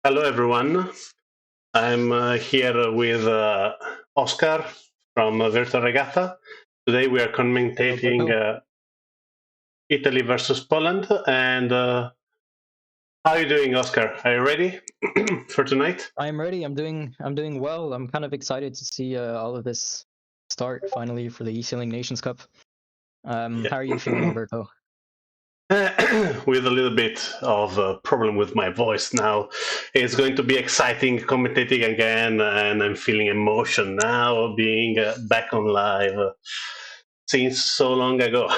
Hello, everyone. I'm here with Oscar from Virtual Regatta. Today we are Hey, commentating Alberto. Italy versus Poland. And how are you doing, Oscar? Are you ready for tonight? I'm ready. I'm doing well. I'm kind of excited to see all of this start finally for the East Nations Cup. Yeah. How are you feeling, Alberto? With a little bit of a problem with my voice now. It's going to be exciting commentating again, and I'm feeling emotion now being back on live since so long ago,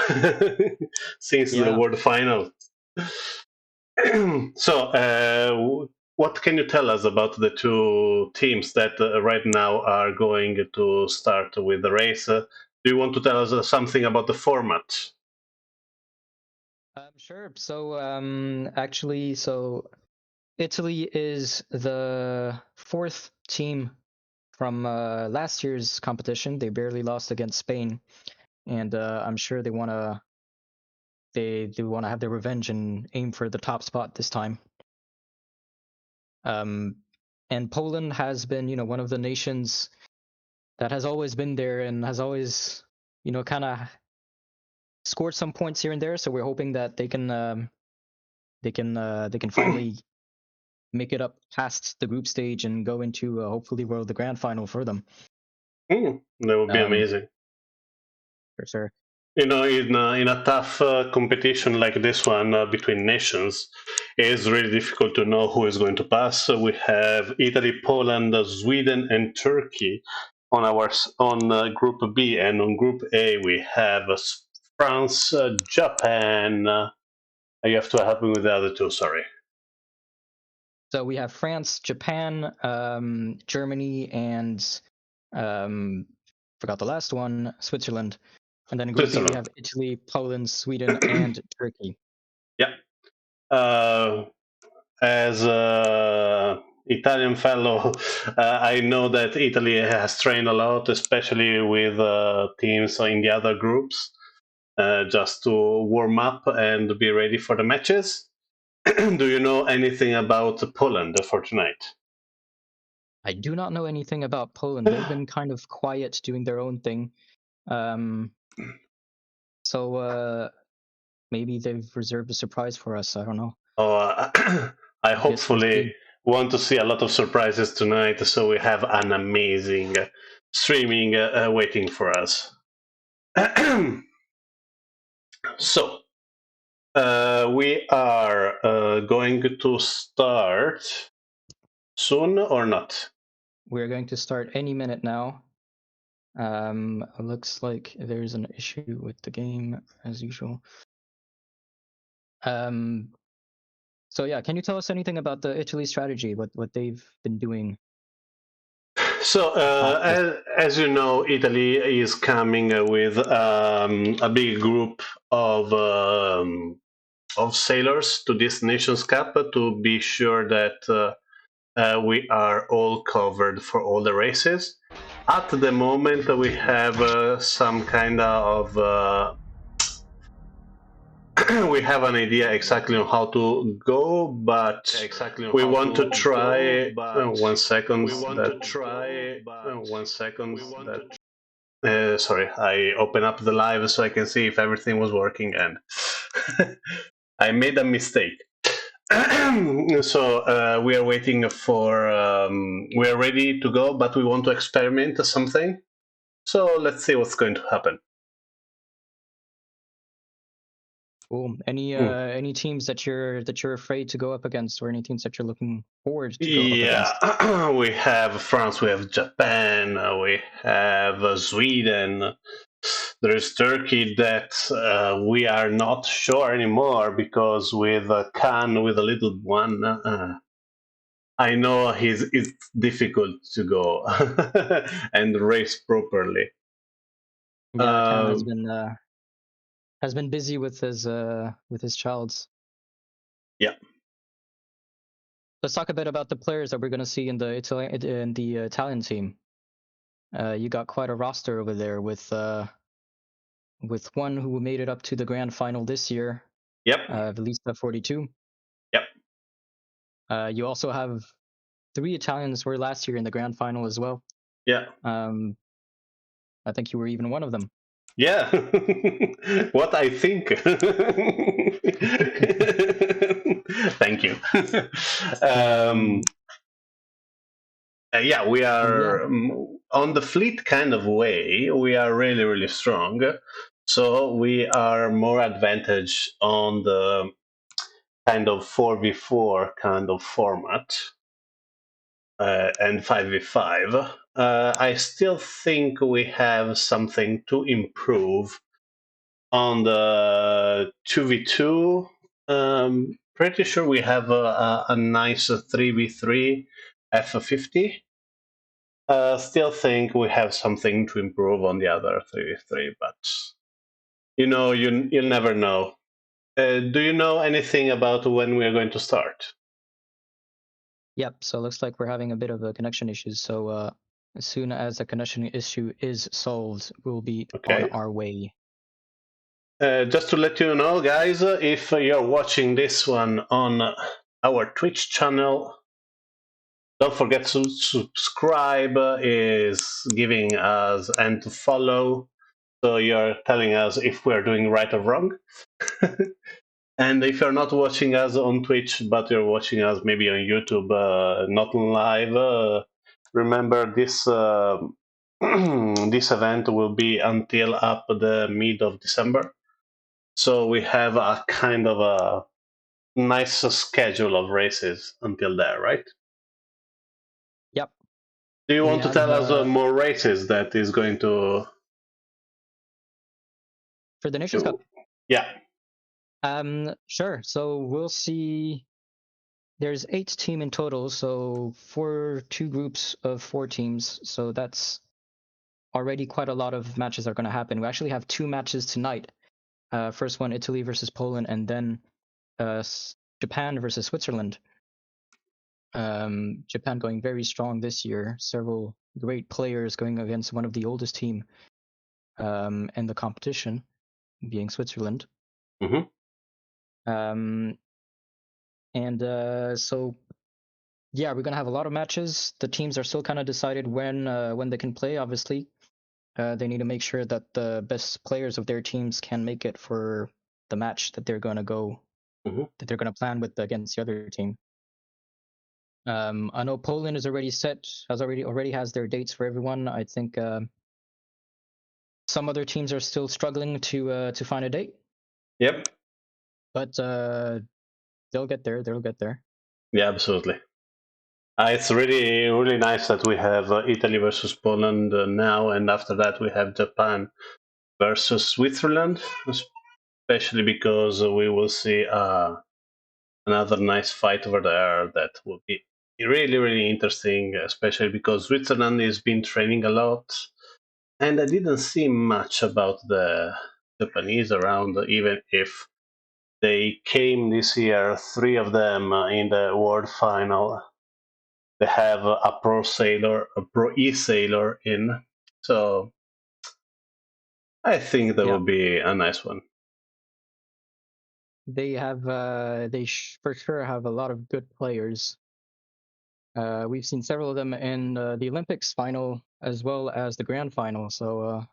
since the Yeah. World Final. So, what can you tell us about the two teams that right now are going to start with the race? Do you want to tell us something about the format? Sure. So Italy is the fourth team from last year's competition. They barely lost against Spain, and I'm sure they want to have their revenge and aim for the top spot this time. Um, and Poland has been, one of the nations that has always been there and has always, kind of scored some points here and there. So we're hoping that they can finally make it up past the group stage and go into hopefully world the grand final for them. That would be Um, amazing. for sure. In a tough competition like this one between nations, it's really difficult to know who is going to pass. So we have Italy, Poland, Sweden, and Turkey on Group B, and on Group A we have France, Japan. You have to help me with the other two. Sorry. So we have France, Japan, Germany, and um, forgot the last one, Switzerland. And then in Group B we Switzerland. have Italy, Poland, Sweden, and Turkey. Yeah. Uh, as Italian fellow, I know that Italy has trained a lot, especially with teams in the other groups, just to warm up and be ready for the matches. Do you know anything about Poland for tonight? I do not know anything about Poland. They've been kind of quiet doing their own thing. Um, so maybe they've reserved a surprise for us. I don't know. Oh, I I guess we'll hopefully see. want to see a lot of surprises tonight, so we have an amazing streaming waiting for us. So, we are going to start soon or not? We're going to start any minute now. Looks like there's an issue with the game as usual. Um, so yeah, can you tell us anything about the Italy strategy? What they've been doing So, past this? as you know, Italy is coming with a big group of sailors to this Nations Cup to be sure that we are all covered for all the races. At the moment, we have some kind of we have an idea exactly on how to go, but we want to try. One second. One second. Sorry, I open up the live so I can see if everything was working, and I made a mistake. So we are waiting for. We are ready to go, but we want to experiment something. So let's see what's going to happen. Cool. Hmm. Any teams that you're afraid to go up against, or any teams that you're looking forward to go up against? Yeah, we have France, we have Japan, we have Sweden. There is Turkey that we are not sure anymore because with Khan, with a little one, I know it's difficult to go and race properly. Yeah, Ken Uh, has been busy with his childs. yeah. Let's talk a bit about the players that we're going to see in the Italian team. You got quite a roster over there with one who made it up to the grand final this year, Yep. Velista 42. Yep. You also have 3 Italians were last year in the grand final as well. Yeah. I think you were even one of them. Yeah. What I think. Thank you. um, yeah, we And yeah, are on the fleet kind of way. We are really, really strong. So we are more advantage on the kind of 4v4 kind of format and 5v5. I still think we have something to improve on the 2v2. Pretty sure we have a nice 3v3 F50. Still think we have something to improve on the other 3v3, but you'll never know. Do you know anything about when we are going to start? yep. So it looks like we're having a bit of a connection issues. So as soon as the connection issue is solved, we'll be on Okay. our way. Just to let you know, guys, if you're watching this one on our Twitch channel, don't forget to subscribe. Is giving us and to follow. So you're telling us if we're doing right or wrong. And if you're not watching us on Twitch, but you're watching us maybe on YouTube, not live, remember this this event will be until up the mid of December. So we have a kind of a nice schedule of races until there, right? Yep. Do you We want to have tell us more races that is going to? for the Nations Cup. Yeah. Sure. So we'll see. There's 8 team in total, so for 2 groups of 4 teams. So that's already quite a lot of matches are going to happen. We actually have 2 matches tonight. First one, Italy versus Poland, and then Japan versus Switzerland. Japan going very strong this year. Several great players going against one of the oldest team in the competition, being Switzerland. Mm-hmm. So yeah, we're gonna have a lot of matches. The teams are still kind of decided when they can play. Obviously, they need to make sure that the best players of their teams can make it for the match that they're gonna Mm-hmm. that they're gonna plan with against the other team. I know Poland is already set, already has their dates for everyone. I think some other teams are still struggling to find a date, Yep. but they'll get there. They'll get there. Yeah, absolutely. It's really, really nice that we have Italy versus Poland now, and after that we have Japan versus Switzerland, especially because we will see another nice fight over there that will be really, really interesting, especially because Switzerland has been training a lot, and I didn't see much about the Japanese around, even if they came this year, 3 of them in the world final. They have a pro e-sailor in, so I think that Yeah, will be a nice one. they have for sure have a lot of good players. We've seen several of them in the Olympics final as well as the grand final. So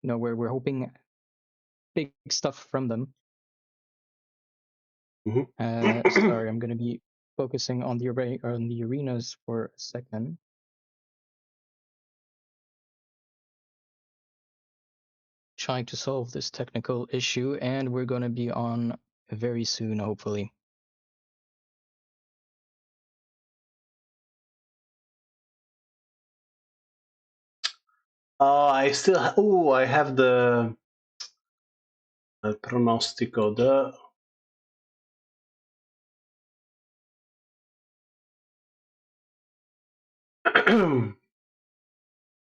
we're hoping big stuff from them. Mm-hmm. Sorry, I'm gonna be focusing on the arenas for a second. Trying to solve this technical issue, and we're gonna be on very soon, hopefully. I still. Oh, I have the pronostico. The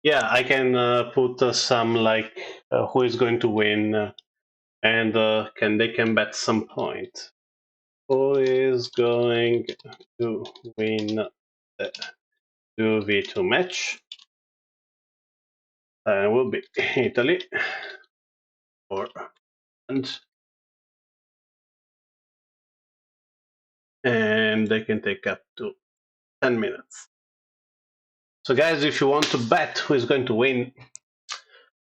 yeah, I can put some like who is going to win, and can bet some point. Who is going to win the 2v2 match? Will be Italy or and and they can take up to 10 minutes. So guys, if you want to bet who is going to win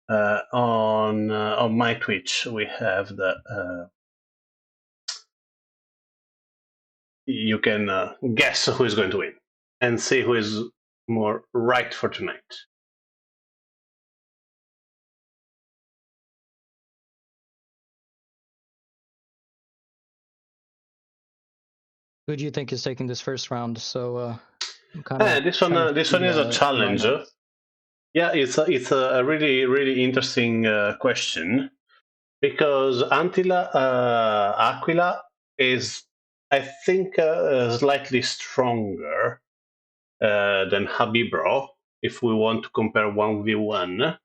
on my Twitch, we have the you can guess who is going to win and see who is more right for tonight. Who do you think is taking this first round? So I'm kind of This trying to one see is a the challenge. lineups. Yeah, it's a really interesting question because Antila Aquila is, I think, slightly stronger than Habibro if we want to compare 1v1.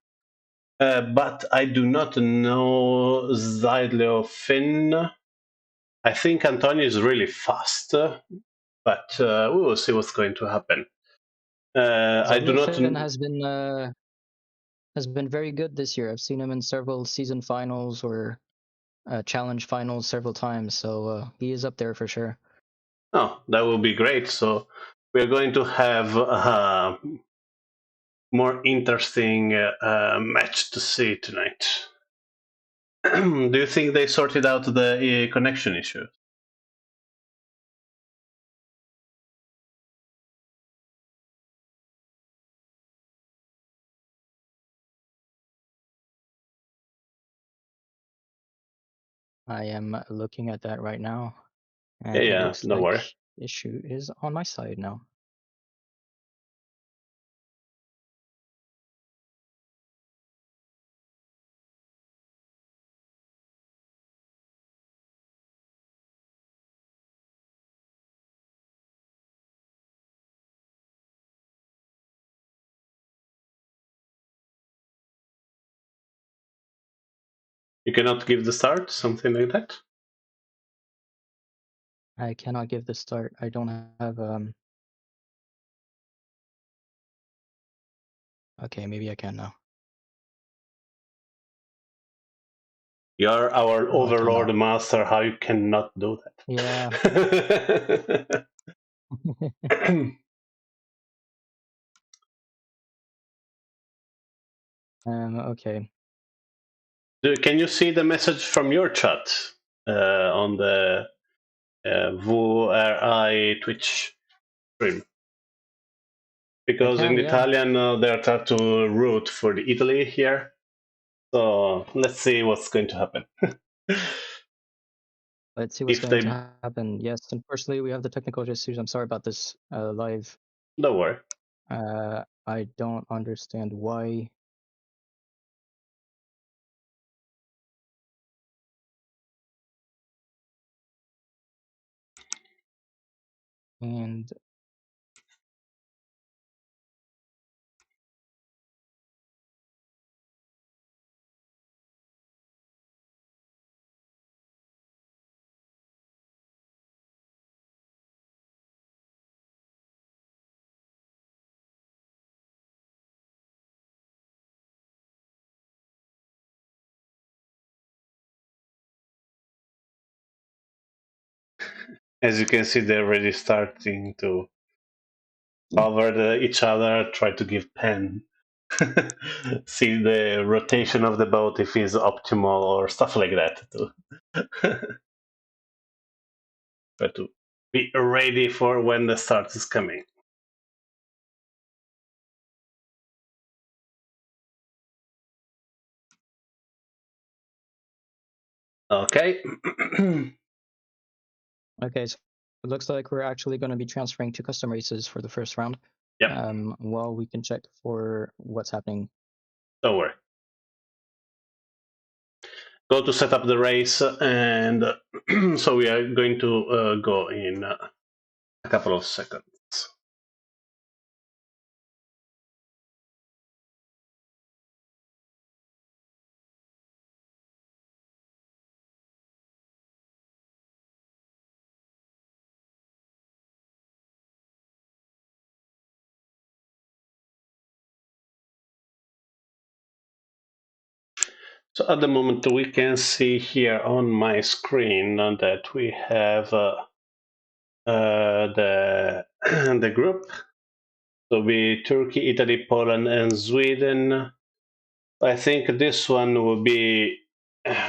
But I do not know Zydleo Finn. I think Antonio is really fast, but we will see what's going to happen. I do not. Zaliofen has been very good this year. I've seen him in several season finals or challenge finals several times, so he is up there for sure. Oh, that will be great. So we're going to have a more interesting match to see tonight. Do you think they sorted out the connection issue? I am looking at that right now, Yeah, and it yeah, looks no like worry. issue is on my side now. You cannot give the start, something like that? I cannot give the start. I don't have Okay, maybe I can now. You're our No, I overlord cannot. master. How you cannot do Yeah. that? Okay. Can you see the message from your chat on the VRI Twitch stream? I Because in can, yeah. Italian they're trying to root for the Italy here. So let's see what's going to happen. Let's see what's If going they to happen. Yes, unfortunately, we have the technical issues. I'm sorry about this live. don't worry. I don't understand why. And As you can see, they're already starting to cover each other, try to give pen. See the rotation of the boat if it's optimal or stuff like that too. Try to be ready for when the start is coming. Okay. okay, so it looks like we're actually going to be transferring to custom races for the first round. Yep. While we can check for what's happening. Don't worry. Go to set up the race, and so we are going to go in a couple of seconds. So at the moment, we can see here on my screen that we have the the group. So be Turkey, Italy, Poland, and Sweden. I think this one will be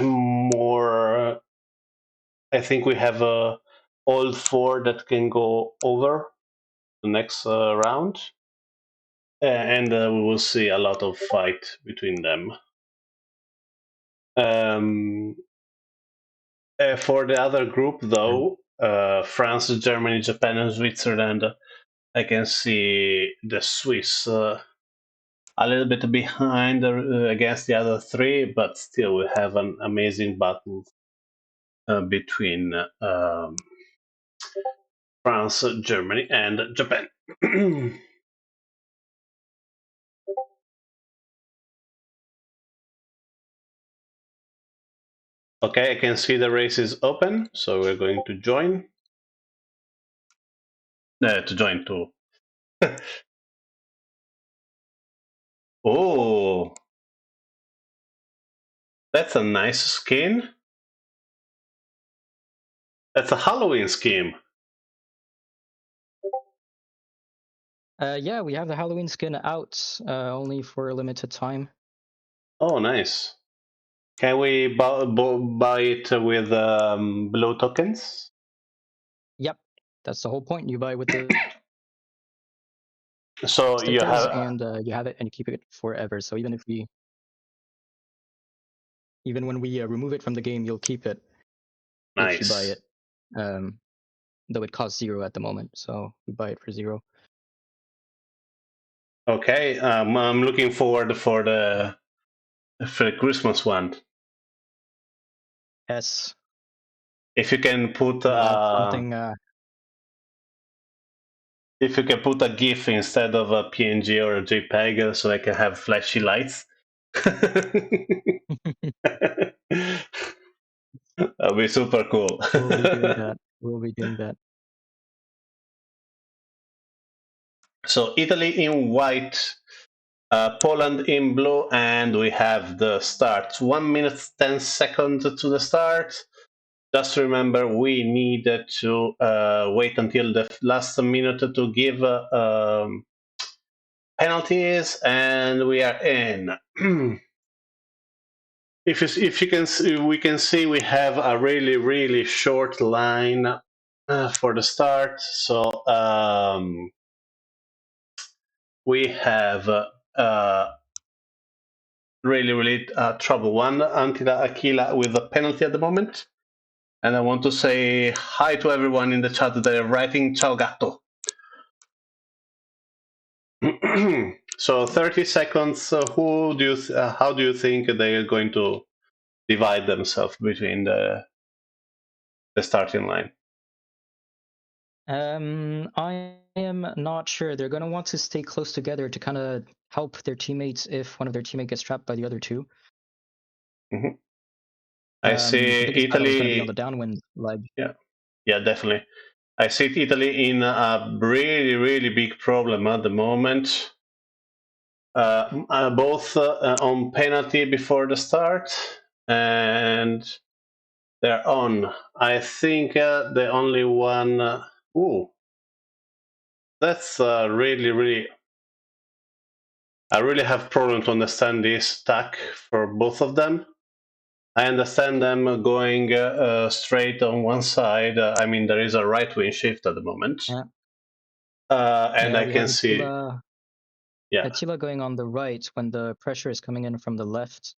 more. I think we have all four that can go over the next round, and we will see a lot of fight between them. Um, for the other group, though, France, Germany, Japan, and Switzerland, I can see the Swiss a little bit behind against the other three, but still we have an amazing battle between France, Germany, and Japan. Okay, I can see the race is open, so we're going to join. To join too. Oh, that's a nice skin. That's a Halloween scheme. Yeah, we have the Halloween skin out, only for a limited time. Oh, nice. Can we buy it with blue tokens? Yep, that's the whole point. You buy with the So you stickers, have and you have it, and you keep it forever. So even when we remove it from the game, you'll keep it if you buy nice. it. Um, though it costs 0 at the moment, so we buy it for 0. Okay, I'm looking forward for the Christmas one. Yes, If you can put something. if you can put a GIF instead of a PNG or a JPEG, so I can have flashy lights. That'll be super cool. We'll be doing that. We'll be doing that. So Italy in white, Poland in blue, and we have the start. 1 minute 10 seconds to the start. Just remember, we need to wait until the last minute to give penalties, and we are in. If you can see, we can see we have a really short line for the start. So we have really trouble one Antila Aquila with a penalty at the moment. And I want to say hi to everyone in the chat that are writing Ciao gatto. So 30 seconds. How do you think they are going to divide themselves between the starting line? I am not sure. They're gonna want to stay close together to kind of help their teammates if one of their teammates gets trapped by the other two. Mm-hmm. I The see biggest battle is gonna be on Italy. the downwind leg. Yeah, definitely. I see Italy in a really big problem at the moment. Both on penalty before the start, and they're on. I think the only one. Ooh, that's really. I really have problem to understand this tack for both of them. I understand them going straight on one side. I mean, there is a right wing shift at the moment, Yeah, and yeah. I We have can see. Yeah, Attila going on the right when the pressure is coming in from the left.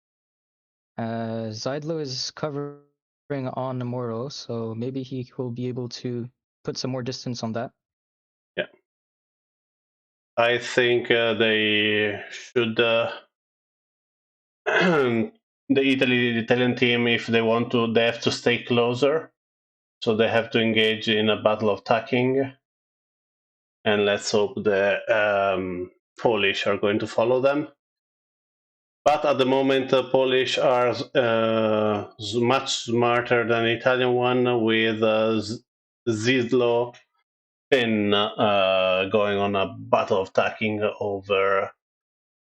Zeidlo is covering on Moro, so maybe he will be able to put some more distance on that. yeah. I think they should. The Italian team, if they want to, they have to stay closer. So they have to engage in a battle of tacking. And let's hope the Polish are going to follow them. But at the moment, the Polish are much smarter than the Italian one, with Zidlo Pin going on a battle of tacking over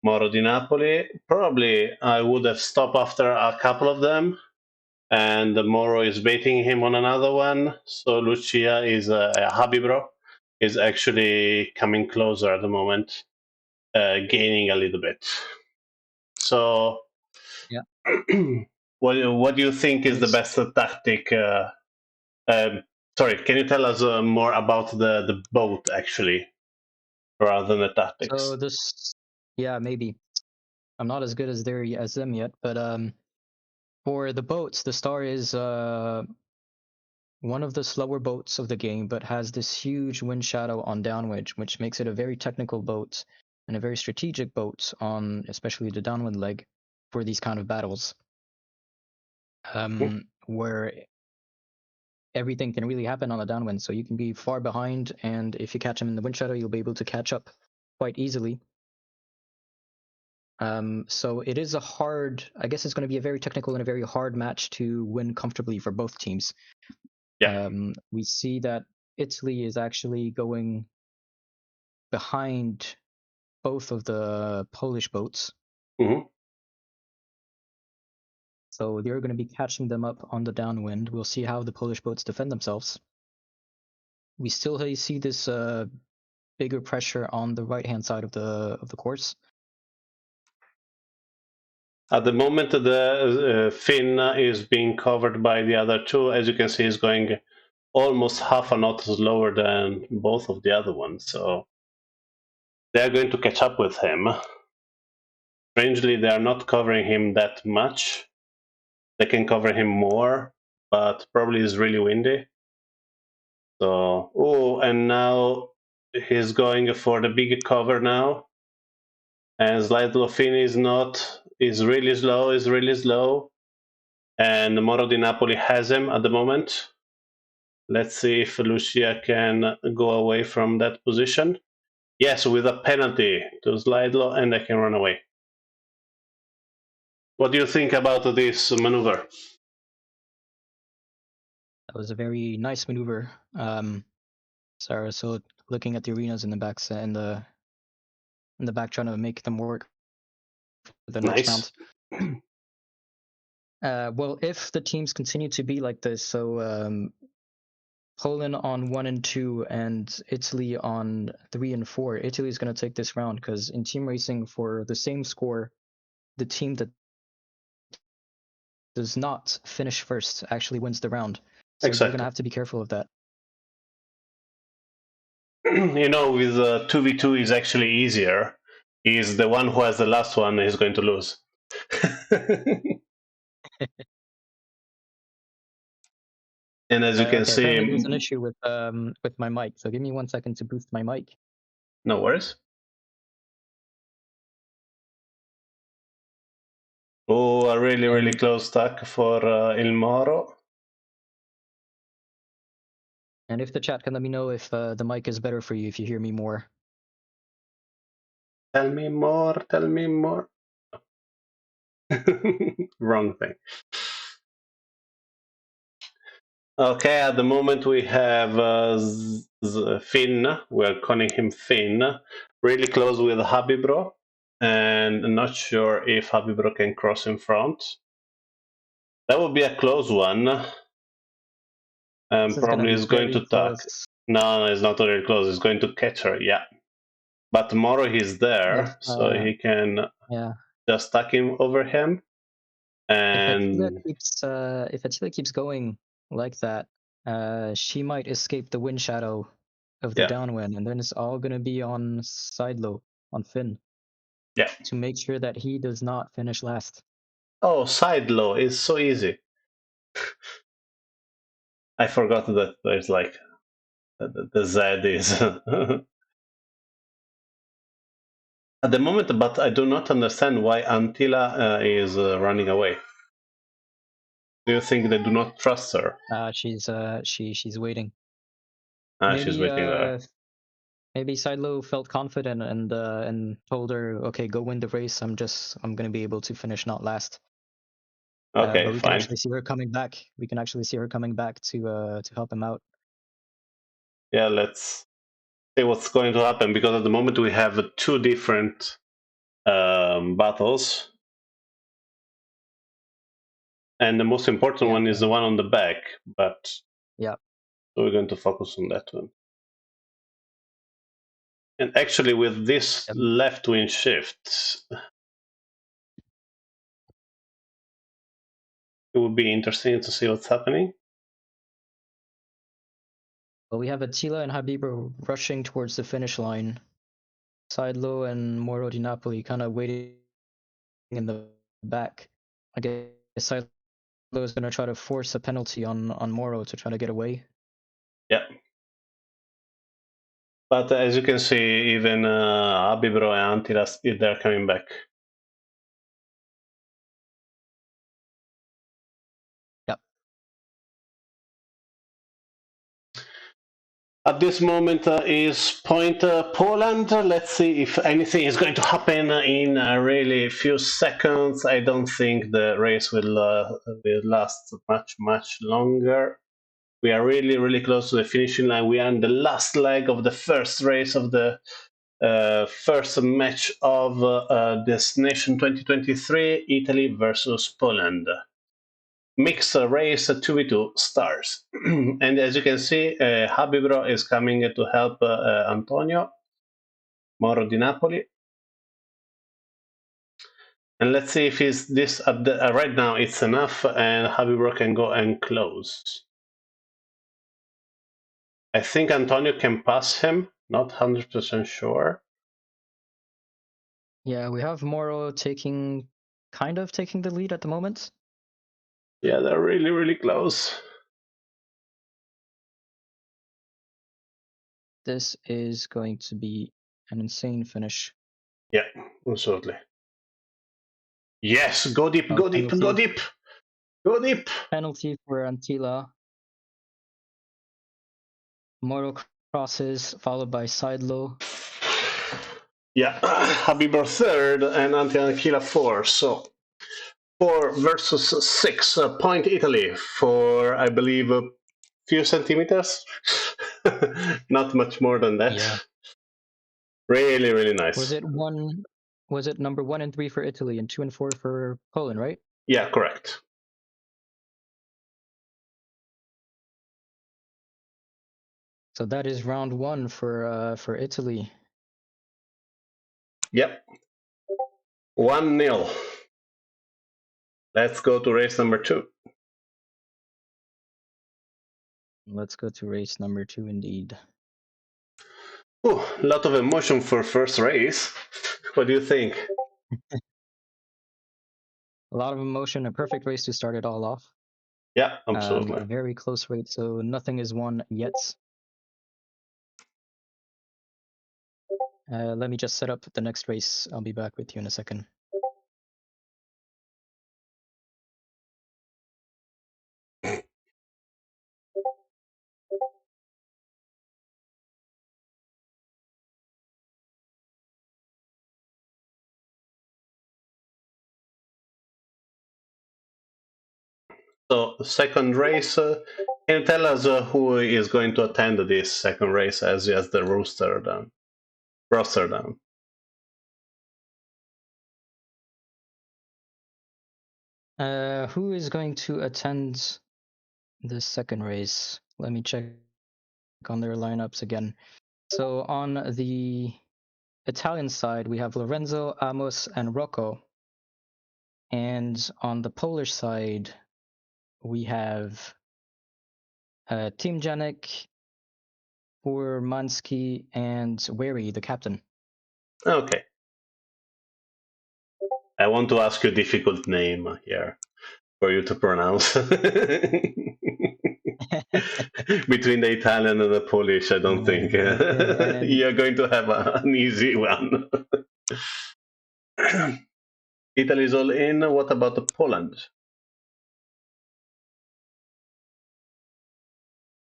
Moro di Napoli. Probably I would have stopped after a couple of them, and Moro is baiting him on another one. So Lucia is Habibro is actually coming closer at the moment, gaining a little bit. So, Yeah. what do you think is the best tactic? Sorry, can you tell us more about the boat actually, rather than the tactics? So this, yeah, maybe I'm not as good as them yet, but for the boats, the Star is one of the slower boats of the game, but has this huge wind shadow on downwind, which makes it a very technical boat and a very strategic boat on especially the downwind leg for these kind of battles, where everything can really happen on the downwind. So you can be far behind, and if you catch him in the wind shadow, you'll be able to catch up quite easily. So it is a hard, I guess it's going to be a very technical and a very hard match to win comfortably for both teams. Yeah. We see that Italy is actually going behind both of the Polish boats. Mm-hmm. So they're going to be catching them up on the downwind. We'll see how the Polish boats defend themselves. We still see this bigger pressure on the right-hand side of the course. At the moment, the fin is being covered by the other two. As you can see, is going almost half a knot slower than both of the other ones. So they're going to catch up with him. Strangely, they are not covering him that much. They can cover him more, but probably is really windy. So, oh, and now he's going for the big cover now. And Slide Fin is really slow. And Moro di Napoli has him at the moment. Let's see if Lucia can go away from that position. Yes, with a penalty to slide low, and I can run away. What do you think about this maneuver? That was a very nice maneuver. Sarah, so looking at the arenas in the back in the back, trying to make them work for the next Nice. round. Well, if the teams continue to be like this, so Poland on 1 and 2 and Italy on 3 and 4, Italy is going to take this round because in team racing for the same score, the team that does not finish first actually wins the round. So they're going to Exactly. have to be careful of that. With 2v2 is actually easier. Is the one who has the last one is going to lose. And as you can Okay, apparently there's an see, issue with my mic. So give me 1 second to boost my mic. no worries. Oh, a really And close stack for Il Moro. and if the chat can let me know if the mic is better for you, if you hear me more. Tell me more, tell me more. Wrong thing. Okay, at the moment we have Finn. We're calling him Finn. Really close with Habibro, and not sure if Habibro can cross in front. That would be a close one. This is going to Probably be is going very to tuck. close. No, it's not very close. It's going to catch her. Yeah, but Moro is If there, so he can yeah, just tuck him over him. And if Attila keeps going like that, she might escape the wind shadow of the yeah, downwind, and then it's all going to be on side low on Finn yeah. to make sure that he does not finish last. Oh, side low is so easy. I forgot that there's like the Z is at the moment, but I do not understand why Antila is running away. Do you think they do not trust her? She's waiting. She's Maybe waiting there. maybe Sidelow felt confident and told her, okay, go win the race. I'm gonna be able to finish not last. Okay, But we can fine. actually see her coming back. We can actually see her coming back to help him out. Yeah, let's see what's going to happen because at the moment we have two different battles. And the most important one is the one on the back, but yeah. so we're going to focus on that one. And actually, with this left wing shift, it would be interesting to see what's happening. Well, we have Attila and Habib rushing towards the finish line. Sidelow and Moro Di Napoli kind of waiting in the back. I guess Sidelow is going to try to force a penalty on Moro to try to get away. Yeah. But as you can see, even Abibro and Antilas, they're coming back. Yep. At this moment is point Poland. Let's see if anything is going to happen in really few seconds. I don't think the race will last much longer. We are really close to the finishing line. We are in the last leg of the first race of the first match of Destination 2023, Italy versus Poland. Mixed race 2v2 stars. And as you can see, Habibro is coming to help Antonio Moro di Napoli. And let's see if he's this at the, right now it's enough and Habibro can go and close. I think Antonio can pass him, not 100% sure. Yeah, we have Moro kind of taking the lead at the moment. Yeah, they're really close. This is going to be an insane finish. Yeah, absolutely. Yes, go deep, Oh, go deep, penalty. go deep, go deep. Penalty for Antila. Moro crosses, followed by Sidelow. Yeah, Habibro third and Antianquila four. So 4 versus 6 point Italy for, I believe, a few centimeters. Not much more than that. Yeah. Really nice. Was it number 1 and 3 for Italy and 2 and 4 for Poland, right? Yeah, correct. So that is round 1 for Italy. Yep. 1-0. Let's go to race number 2. Let's go to race number 2 indeed. Ooh, a lot of emotion for first race. What do you think? A lot of emotion, a perfect race to start it all off. Yeah, absolutely. A very close race, so nothing is won yet. Let me just set up the next race. I'll be back with you in a second. So, second race. Can you tell us who is going to attend this second race as the roster down? Roster down. Who is going to attend the second race? Let me check on their lineups again. So on the Italian side, we have Lorenzo, Amos, and Rocco. And on the Polish side, we have Team Janik, Urmanski, and Wary, the captain. Okay. I want to ask you a difficult name here for you to pronounce. Between the Italian and the Polish, I don't think Okay, you're going to have an easy one. Italy is all in. What about Poland?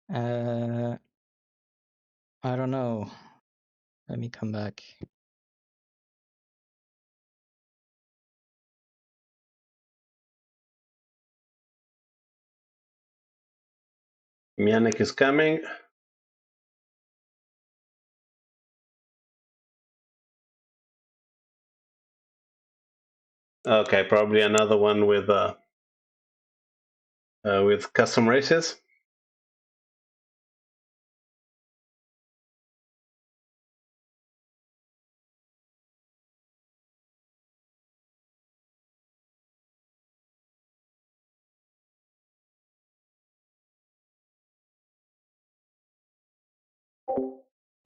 I don't know. Let me come back. Mianek is coming. Okay, probably another one with with custom races.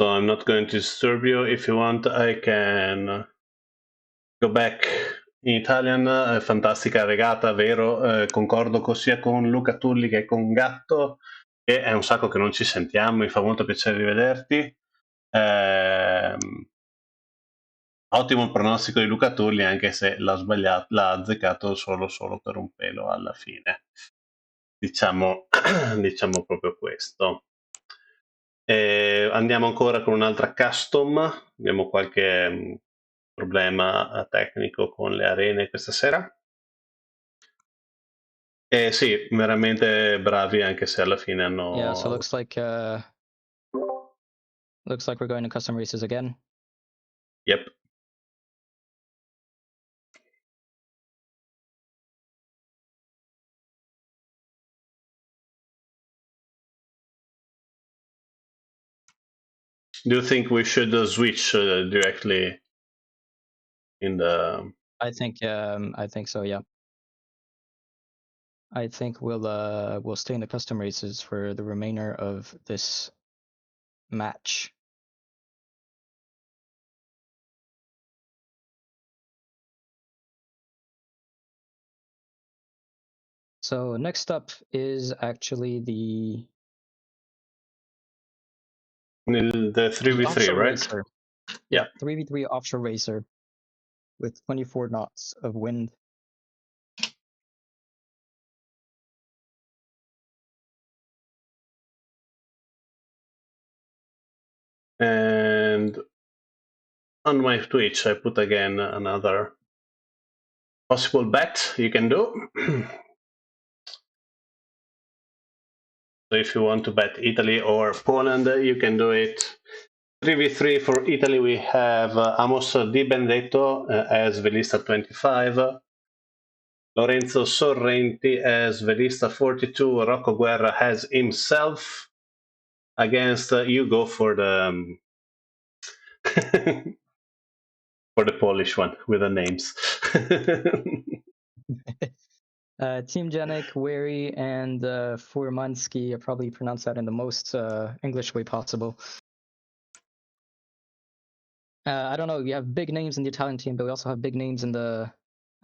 So I'm not going to disturb you. If you want, I can go back in Italian. Fantastica regata, vero? Concordo sia con Luca Tulli che con Gatto, che è un sacco che non ci sentiamo, mi fa molto piacere rivederti. Ottimo il pronostico di Luca Tulli, anche se l'ha azzeccato solo per un pelo alla fine. Diciamo, diciamo proprio questo. Andiamo ancora con un'altra custom. Abbiamo qualche problema tecnico con le arene questa sera. Sì, veramente bravi, anche se alla fine hanno Yeah, so avuto... looks like we're going to custom races again. Yep. Do you think we should switch directly in the... I think so, yeah. I think we'll stay in the custom races for the remainder of this match. So next up is actually the 3v3, offshore right? racer. Yeah. 3v3 offshore racer with 24 knots of wind. And on my Twitch, I put again another possible bet you can do. So if you want to bet Italy or Poland, you can do it. 3v3 for Italy, we have Amos Di Benedetto as velista 25, Lorenzo Sorrenti as velista 42, Rocco Guerra has himself against you go for the for the Polish one with the names. Team Janik, Wary, and Furmansky. I probably pronounce that in the most English way possible. I don't know. We have big names in the Italian team, but we also have big names in the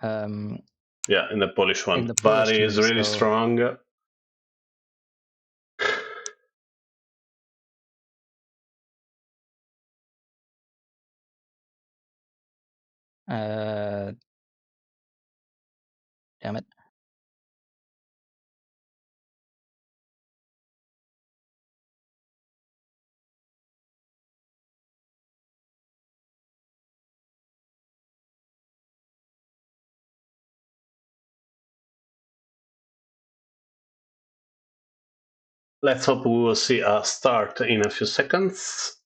yeah, in the Polish one. in the Polish Bari team, is really so... strong. Damn it. Let's hope we will see a start in a few seconds.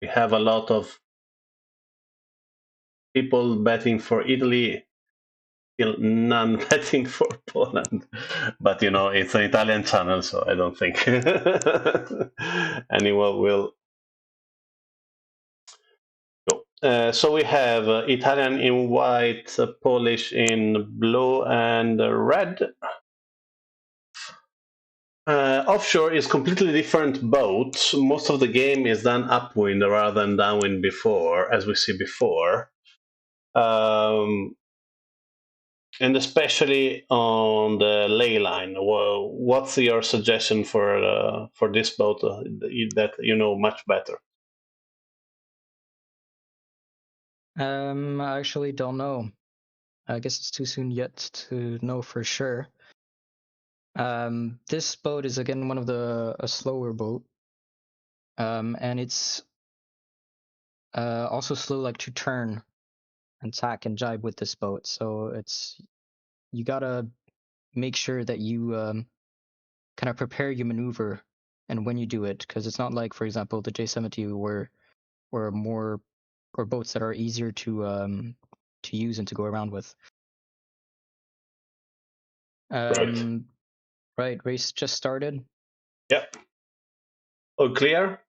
We have a lot of people betting for Italy, still none betting for Poland. But you know, it's an Italian channel, so I don't think anyone will go. So we have Italian in white, Polish in blue and red. Offshore is completely different boat. Most of the game is done upwind rather than downwind before, as we see before. And especially on the ley line. Well, what's your suggestion for this boat that you know much better? I actually don't know. I guess it's too soon yet to know for sure. This boat is again one of a slower boat, and it's also slow like to turn and tack and jibe with this boat. So you gotta make sure that you kind of prepare your maneuver and when you do it, because it's not like, for example, the J70 or more or boats that are easier to use and to go around with. Right. Right, race just started. Yep. All clear.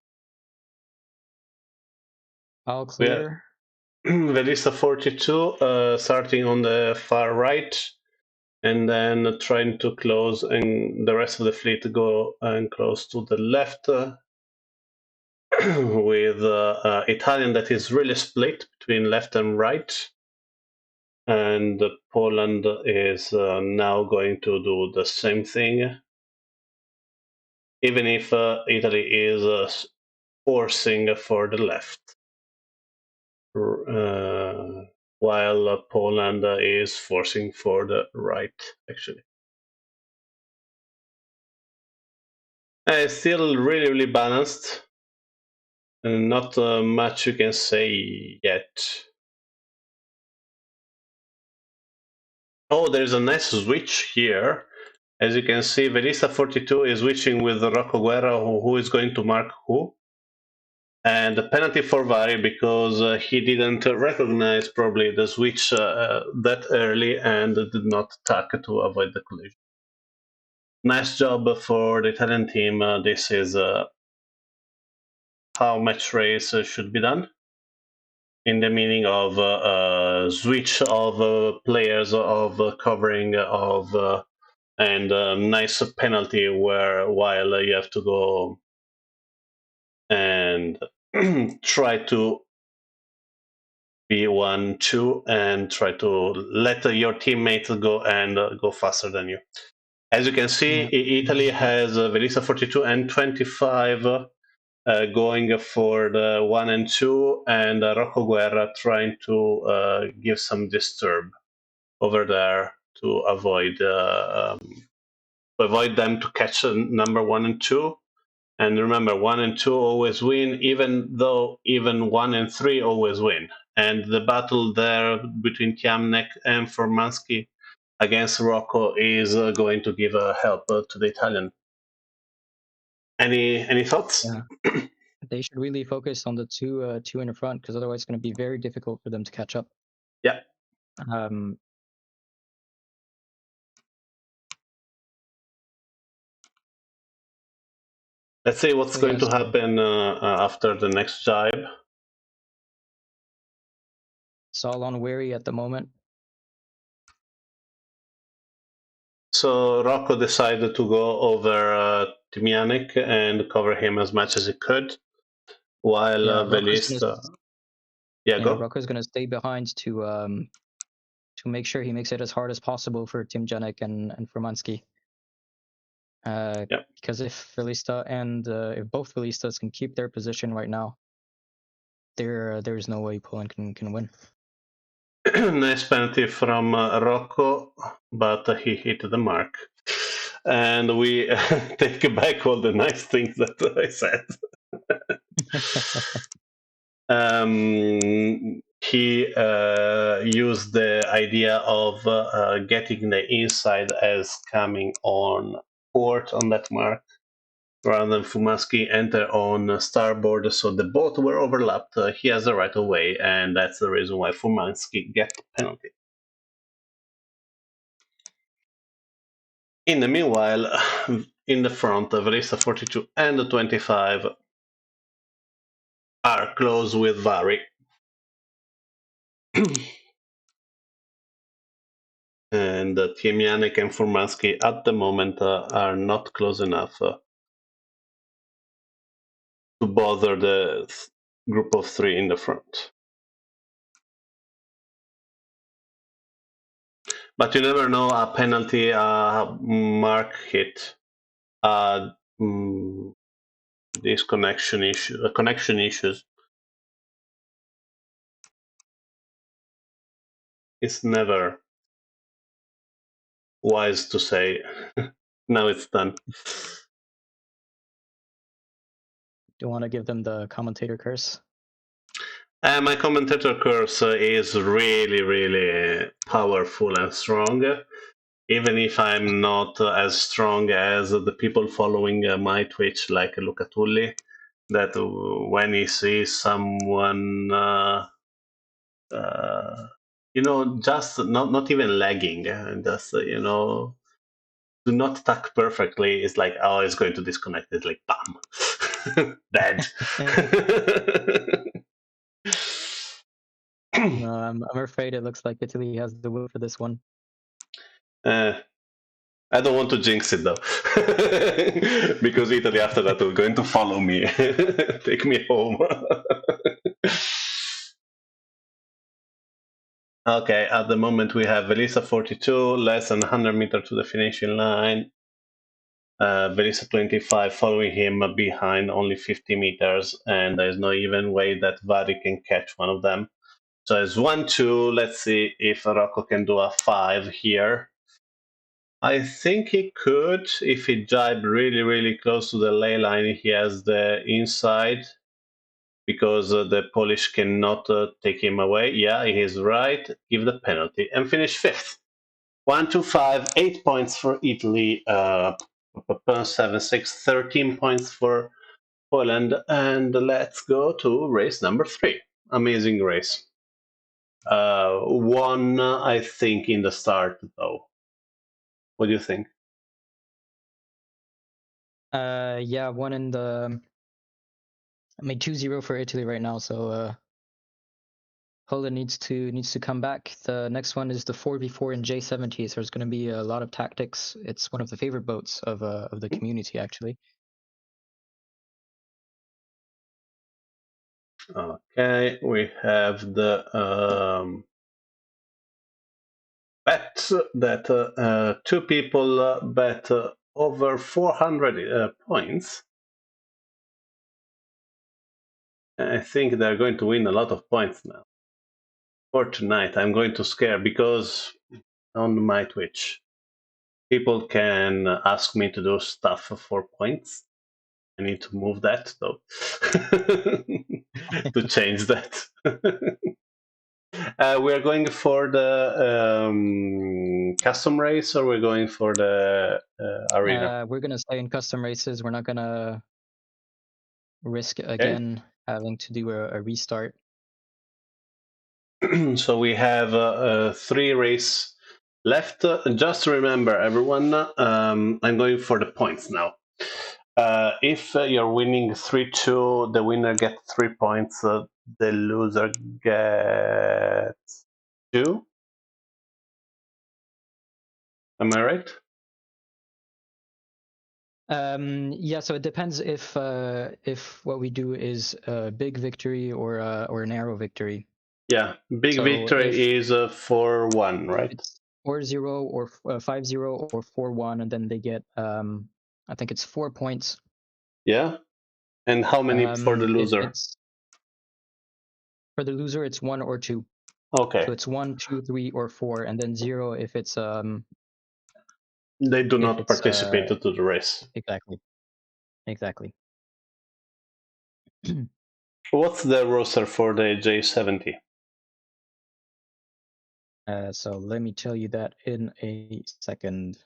All We are clear. Velista 42 starting on the far right, and then trying to close, and the rest of the fleet go and close to the left, with Italian that is really split between left and right, and Poland is now going to do the same thing, even if Italy is forcing for the left, while Poland is forcing for the right, actually. It's still really, really balanced, and not much you can say yet. Oh, there's a nice switch here. As you can see, Velista 42 is switching with Rocco Guerra, who is going to mark who. And the penalty for Vari because he didn't recognize probably the switch that early and did not tack to avoid the collision. Nice job for the Italian team. This is how match race should be done, in the meaning of switch of players, of covering, of and nice penalty where while you have to go and try to be 1-2 and try to let your teammates go and go faster than you. As you can see, Yeah. Italy has Velisa 42 and 25 going for the 1 and 2, and Rocco Guerra trying to give some disturb over there to avoid them to catch number 1 and 2. And remember, 1 and 2 always win, even though even 1 and 3 always win. And the battle there between Kiamnek and Formansky against Rocco is going to give help to the Italian. Any thoughts? Yeah. They should really focus on the two in the front because otherwise it's going to be very difficult for them to catch up. Yeah. Um, Let's see what's so going yeah, to so happen after the next jibe. it's all on Weary at the moment. So Rocco decided to go over Timianic and cover him as much as he could, while Yeah, Velista. Yeah, go. Rocco's gonna stay behind to make sure he makes it as hard as possible for Tim Janek and Furmansky. Yeah. Because if Velista and if both Velistas can keep their position right now, there's no way Poland can win. Nice penalty from Rocco, but he hit the mark. And we take back all the nice things that I said. He used the idea of getting the inside as coming on port on that mark, rather than Fumaski enter on starboard, so the both were overlapped. He has the right of way, and that's the reason why Fumaski get the penalty. In the meanwhile, in the front, Velista 42 and the 25 are close with Vari. And Tiemianek and Furmansky at the moment are not close enough to bother the group of three in the front. But you never know, a penalty mark hit. Uh, mm, these connection issues. It's never wise to say. Now it's done. Do you want to give them the commentator curse? My commentator curse is really, really powerful and strong. Even if I'm not as strong as the people following my Twitch, like Luca Tulli, that when he sees someone, just not even lagging, just do not tack perfectly, it's like, oh, it's going to disconnect. It's like, bam, dead. No, I'm afraid it looks like Italy has the win for this one. I don't want to jinx it though, because Italy after that will going to follow me, take me home. Okay, at the moment we have Velisa 42, less than 100 meters to the finishing line. Velisa 25 following him behind only 50 meters, and there's no even way that Vadi can catch one of them. So it's 1-2. Let's see if Rocco can do a 5 here. I think he could if he jibed really, really close to the ley line. He has the inside because the Polish cannot take him away. Yeah, he is right. Give the penalty and finish fifth. 1-2-5, 8 points for Italy. 7-6, 13 points for Poland. And let's go to race number 3. Amazing race. One, I think, in the start though. What do you think? Yeah, one in the. I mean 2-0 for Italy right now, so Poland needs to come back. The next one is the 4v4 in J70, so there's going to be a lot of tactics. It's one of the favorite boats of the community, actually. Okay, we have the bet that two people bet over 400 points. I think they're going to win a lot of points now. For tonight, I'm going to scare because on my Twitch, people can ask me to do stuff for points. I need to move that though to change that. We're going for the custom race, or we're going for the arena. We're going to stay in custom races. We're not going to risk Okay. again having to do a restart. So we have 3 races left. Just remember, everyone, I'm going for the points now. If you're winning 3-2, the winner gets 3 points. The loser gets 2. Am I right? Yeah, so it depends if what we do is a big victory or a narrow victory. Yeah, big So victory is 4-1, if right? it's 4-0 or 5-0 or 4-1, and then they get I think it's 4 points. Yeah. And how many for the If loser? it's for the loser, it's 1 or 2. Okay. So it's 1, 2, 3, or 4, and then 0 They do if not it's participate to the race. exactly. What's the roster for the J70? So let me tell you that in a second.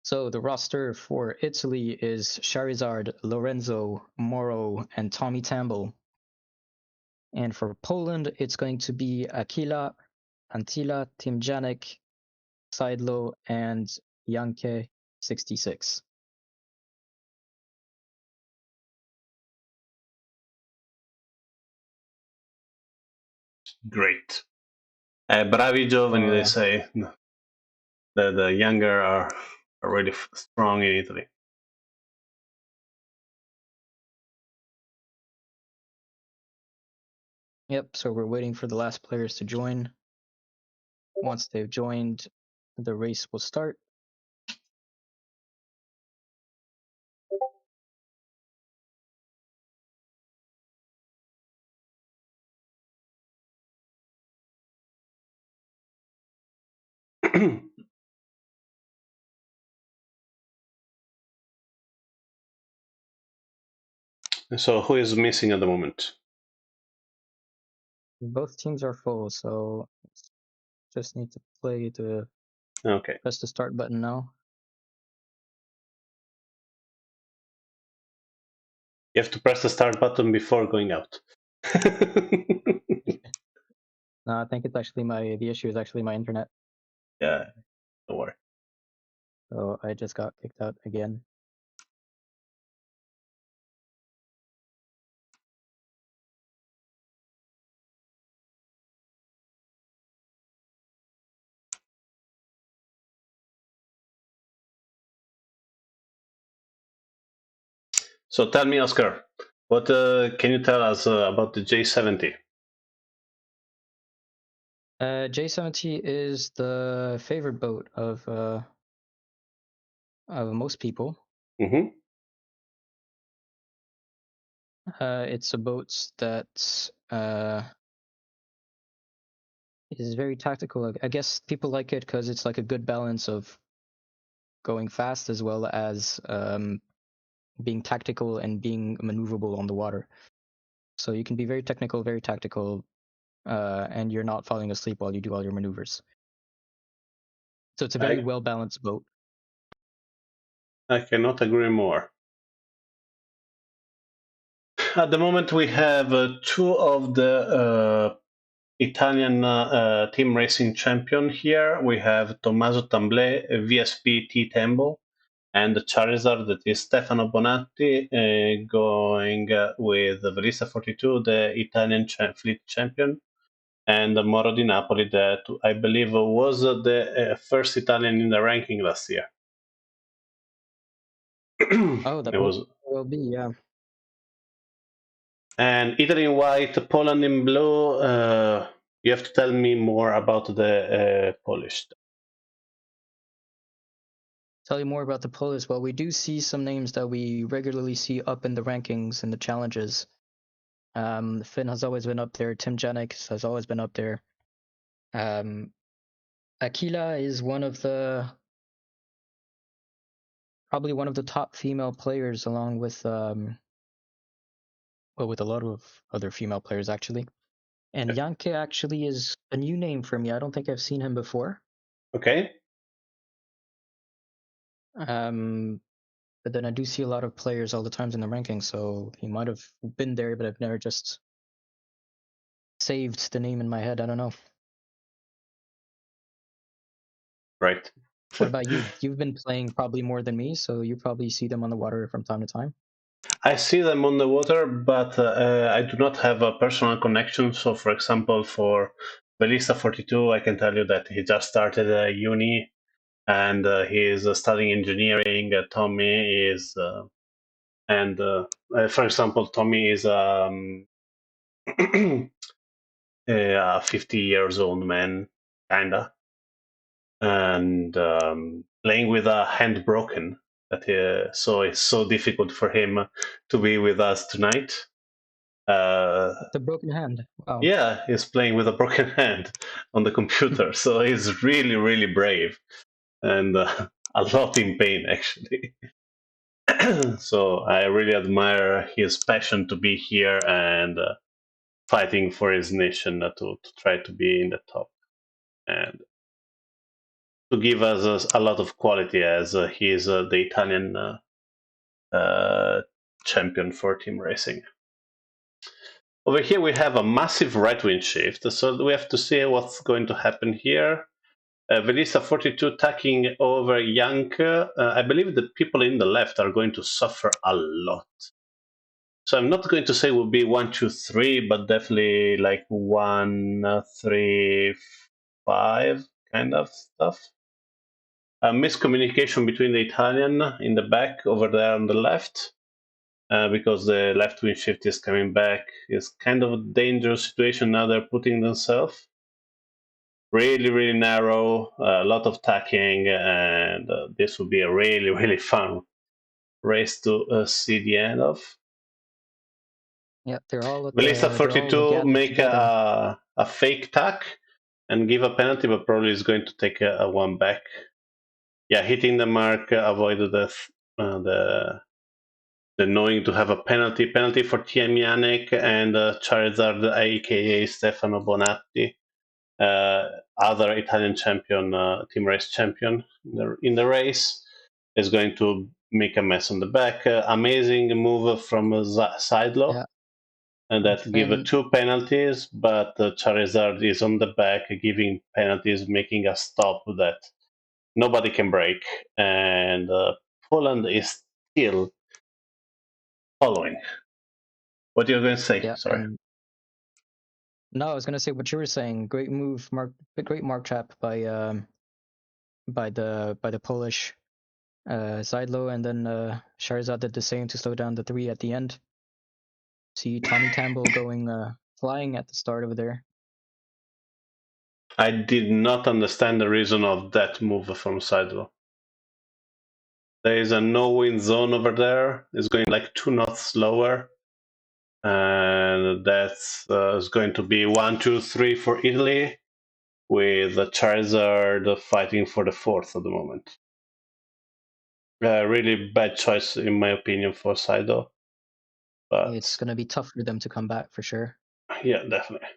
So the roster for Italy is Charizard, Lorenzo, Moro, and Tommy Tamble. And for Poland, it's going to be Aquila, Antila, Timjanek, Seidlo, and Janke 66. Great. Bravi Giovani, they So say. The younger are really strong in Italy. yep, so we're waiting for the last players to join. Once they've joined, the race will start. So who is missing at the moment? Both teams are full, so just need to Okay. press the start button now. You have to press the start button before going out. No, I think it's actually the issue is actually my internet. Yeah, don't worry. So I just got kicked out again. So tell me, Oscar, what can you tell us about the J70? J70 is the favorite boat of most people. Mm-hmm. It's a boat that is very tactical. I guess people like it because it's like a good balance of going fast as well as being tactical and being maneuverable on the water. So you can be very technical, very tactical, and you're not falling asleep while you do all your maneuvers. So it's a very I, well balanced boat. I cannot agree more. At the moment, we have two of the Italian team racing champion here. We have Tommaso Tamblé, VSP Tembo, and Charizard, that is Stefano Bonatti, going with Velista 42, the Italian fleet champion, and Moro di Napoli, that I believe was the first Italian in the ranking last year. Oh, that It was. will be, yeah. And Italy in white, Poland in blue. You have to tell me more about the Polish. Tell you more about the Polish. Well, we do see some names that we regularly see up in the rankings and the challenges. Finn has always been up there. Tim Janik has always been up there. Um, Aquila is probably one of the top female players, along with with a lot of other female players actually. And Janke actually is a new name for me. I don't think I've seen him before. Okay. But then I do see a lot of players all the times in the rankings, so he might have been there, but I've never just saved the name in my head. I don't know. Right. What about you? You've been playing probably more than me, so you probably see them on the water from time to time. I see them on the water, but I do not have a personal connection. So, for example, for Belista 42, I can tell you that he just started uni and he is studying engineering. Tommy is, and for example, Tommy is a 50 years old man, kinda, and playing with a hand broken. So it's so difficult for him to be with us tonight. The broken hand. Wow. Yeah, he's playing with a broken hand on the computer, so he's really, really brave and a lot in pain, actually. So I really admire his passion to be here and fighting for his nation to try to be in the top and to give us a lot of quality as he is the Italian uh, champion for team racing. Over here we have a massive right wind shift, so we have to see what's going to happen here. Velisa 42 tacking over Janke. I believe the people in the left are going to suffer a lot. So I'm not going to say will be 1, 2, 3, but definitely like 1, 3, 5 kind of stuff. A miscommunication between the Italian in the back over there on the left, because the left wing shift is coming back. It's kind of a dangerous situation now they're putting themselves. Really, really narrow, a lot of tacking, and this will be a really, really fun race to see the end of. Yeah, Melissa they're all 42 gathering make together. a fake tack and give a penalty, but probably is going to take a one back. Yeah, hitting the mark avoided the knowing to have a penalty for TM Yannick and Charizard, aka Stefano Bonatti, other Italian champion, team race champion in the race, is going to make a mess on the back. Amazing move from Sidelo, Yeah, and that give and two penalties, but Charizard is on the back giving penalties, making a stop that nobody can break, and Poland is still following. What you're going to say? yeah, Sorry. and no, I was gonna say what you were saying. Great move, great mark trap by the Polish Seidlo, and then Charizard did the same to slow down the three at the end. See Tommy Campbell going flying at the start over there. I did not understand the reason of that move from Sidewell. There is a no-win zone over there. It's going like 2 knots slower, and that's is going to be 1, 2, 3 for Italy, with Charizard fighting for the fourth at the moment. Really bad choice in my opinion for Saido, It's but gonna be tough for them to come back for sure. yeah, definitely.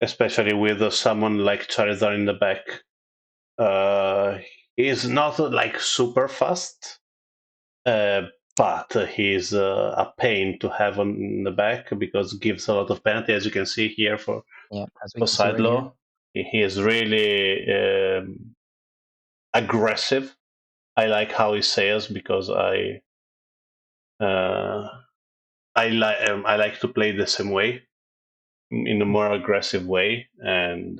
Especially with someone like Charizard in the back. Uh, he's not like super fast, uh, but he's a pain to have on the back because it gives a lot of penalty, as you can see here Yeah, as we for can see side right here. low. He is really aggressive. I like how he sails because uh, I like to play the same way, in a more aggressive way, and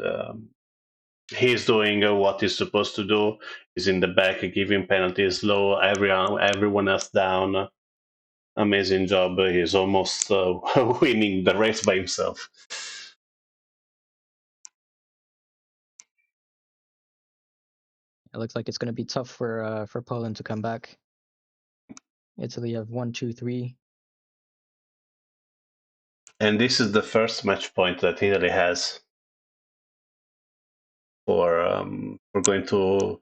he's doing what he's supposed to do. He's in the back, giving penalties low, everyone else down. Amazing job. He's almost winning the race by himself. It looks like it's gonna be tough for Poland to come back. Italy have 1, 2, 3. And this is the first match point that Italy has for going to,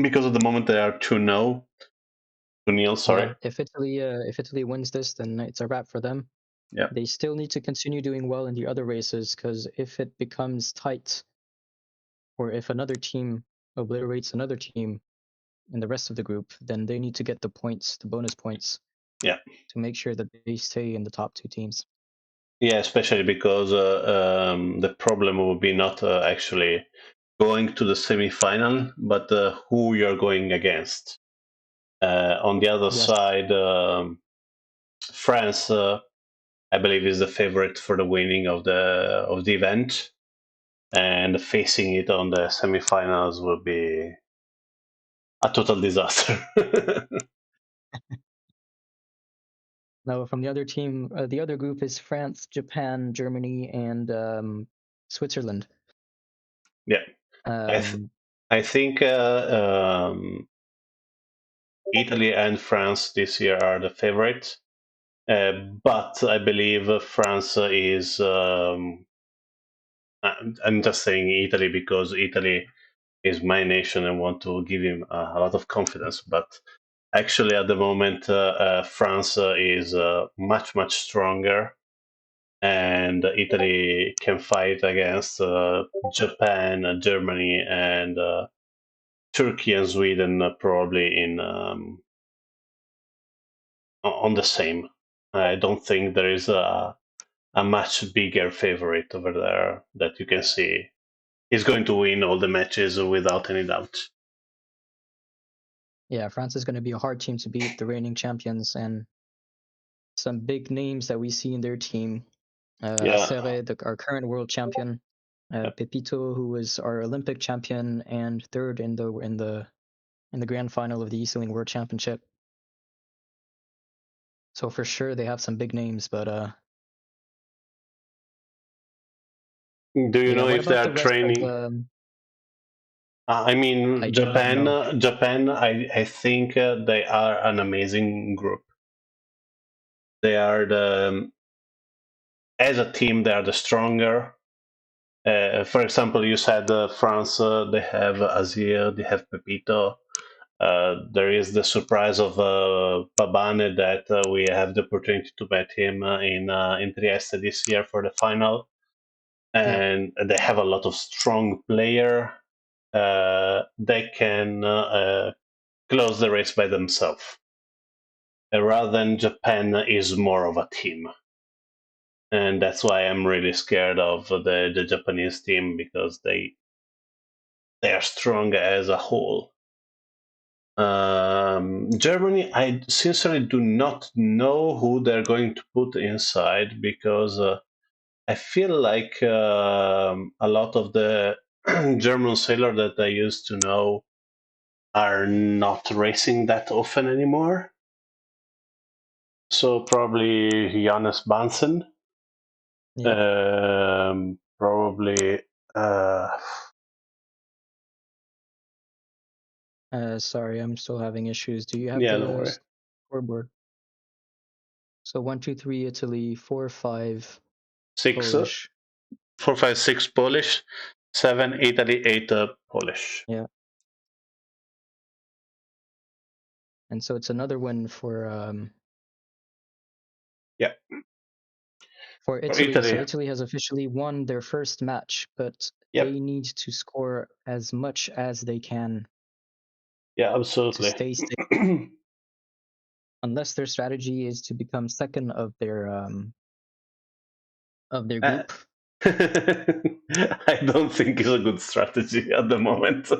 because at the moment they are 2-0, 2-0. Yeah, Sorry. if Italy wins this, then it's a wrap for them. Yeah. They still need to continue doing well in the other races because if it becomes tight, or if another team obliterates another team in the rest of the group, then they need to get the points, the bonus points, Yeah. to make sure that they stay in the top two teams. Yeah, especially because the problem will be not actually going to the semi-final, but who you're going against. On the other Yes. side, France, I believe, is the favorite for the winning of the event, and facing it on the semi-finals will be a total disaster. Now, from the other team, the other group is France, Japan, Germany, and Switzerland. Yeah, I th- Um, I think Italy and France this year are the favorites. But I believe France is. I'm just saying Italy because Italy is my nation and want to give him a lot of confidence. But actually, at the moment, France is much stronger, and Italy can fight against Japan, Germany, and Turkey and Sweden probably in on the same. I don't think there is a much bigger favorite over there that you can see. He's going to win all the matches without any doubt. yeah, France is going to be a hard team to beat, the reigning champions, and some big names that we see in their team. Yeah, Serre, our current world champion, yeah. Pepito, who was our Olympic champion and third in the grand final of the E-Sailing World Championship. So for sure they have some big names, but Do you yeah. know What if they about are the rest of training? I I mean, do not Japan. know. Japan. I think they are an amazing group. They are as a team, they are the stronger. For example, you said France. They have Azir. They have Pepito. There is the surprise of Babane that we have the opportunity to meet him in Trieste this year for the final, Yeah, and they have a lot of strong player. They can close the race by themselves, rather than Japan is more of a team. And that's why I'm really scared of the Japanese team, because they are strong as a whole. Germany, I sincerely do not know who they're going to put inside, because I feel like a lot of the German sailors that I used to know are not racing that often anymore. So probably Johannes Bansen, Yep. probably uh, Sorry, I'm still having issues. Do you have yeah, don't the worry. scoreboard? So 1, 2, 3 Italy, 4, 5 Six, Polish. 4, 5, 6 Polish, 7 Italy, 8 Polish. Yeah. And so it's another win Yeah, for for Italy. So Italy. Italy has officially won their first match, but Yep. they need to score as much as they can Yeah, to absolutely. stay safe, unless their strategy is to become second of their Uh, group. I don't think it's a good strategy at the moment.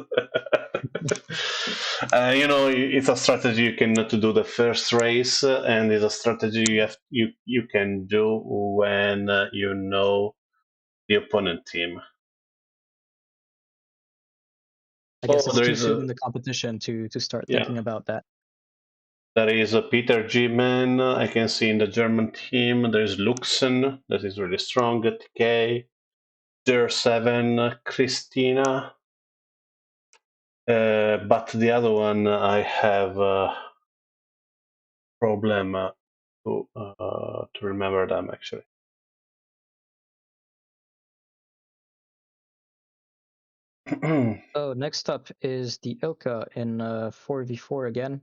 It's a strategy you cannot do the first race, and it's a strategy you can do when you know the opponent team. I Oh, guess it's there too is soon a in the competition to start yeah, thinking about that. there is a Peter G. Man. I can see in the German team. There's Luxen, that is really strong. TK. There 7 Christina. But the other one I have a problem to remember them actually. So next up is the Ilka in 4v4 again.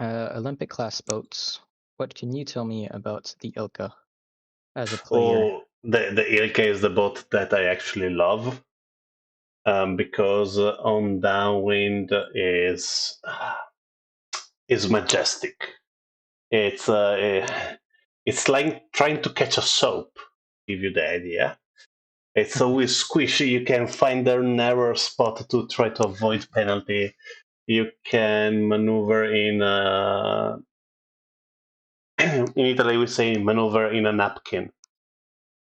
Olympic class boats. What can you tell me about the Ilka as a player? Oh, the Ilke is the boat that I actually love, because on downwind is majestic. It's it's like trying to catch a soap. Give you the idea. It's always squishy. You can find a narrow spot to try to avoid penalty. You can maneuver in Italy we say maneuver in a napkin.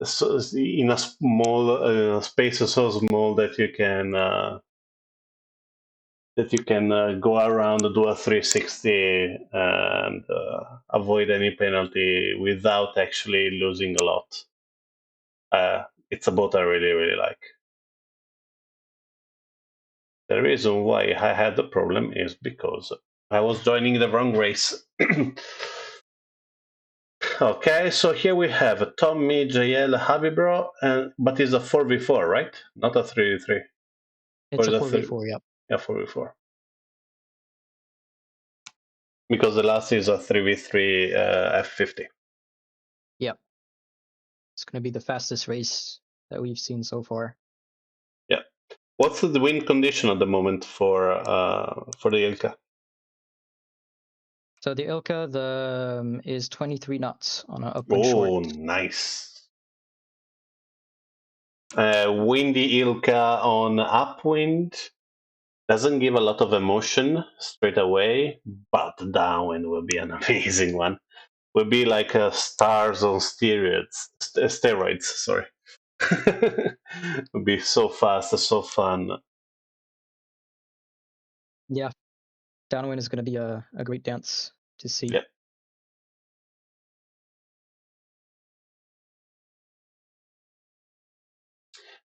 So in a small space so small that you can go around, do a 360, and avoid any penalty without actually losing a lot. It's a boat I really really like. The reason why I had the problem is because I was joining the wrong race. Okay, so here we have Tommy, JL, Habibro, but it's a 4v4, right? Not a 3v3. Or It's a the 3, 4v4, yep. yeah, 4v4. Because the last is a 3v3 F50. Yep. It's going to be the fastest race that we've seen so far. Yeah. What's the wind condition at the moment for the Ilka? So the Ilka is 23 knots on an upwind short. Oh, nice. Windy Ilka on upwind doesn't give a lot of emotion straight away, but downwind will be an amazing one. Will be like stars on steroids. Sorry, would be so fast, so fun. Yeah, downwind is going to be a great dance to see. Yeah.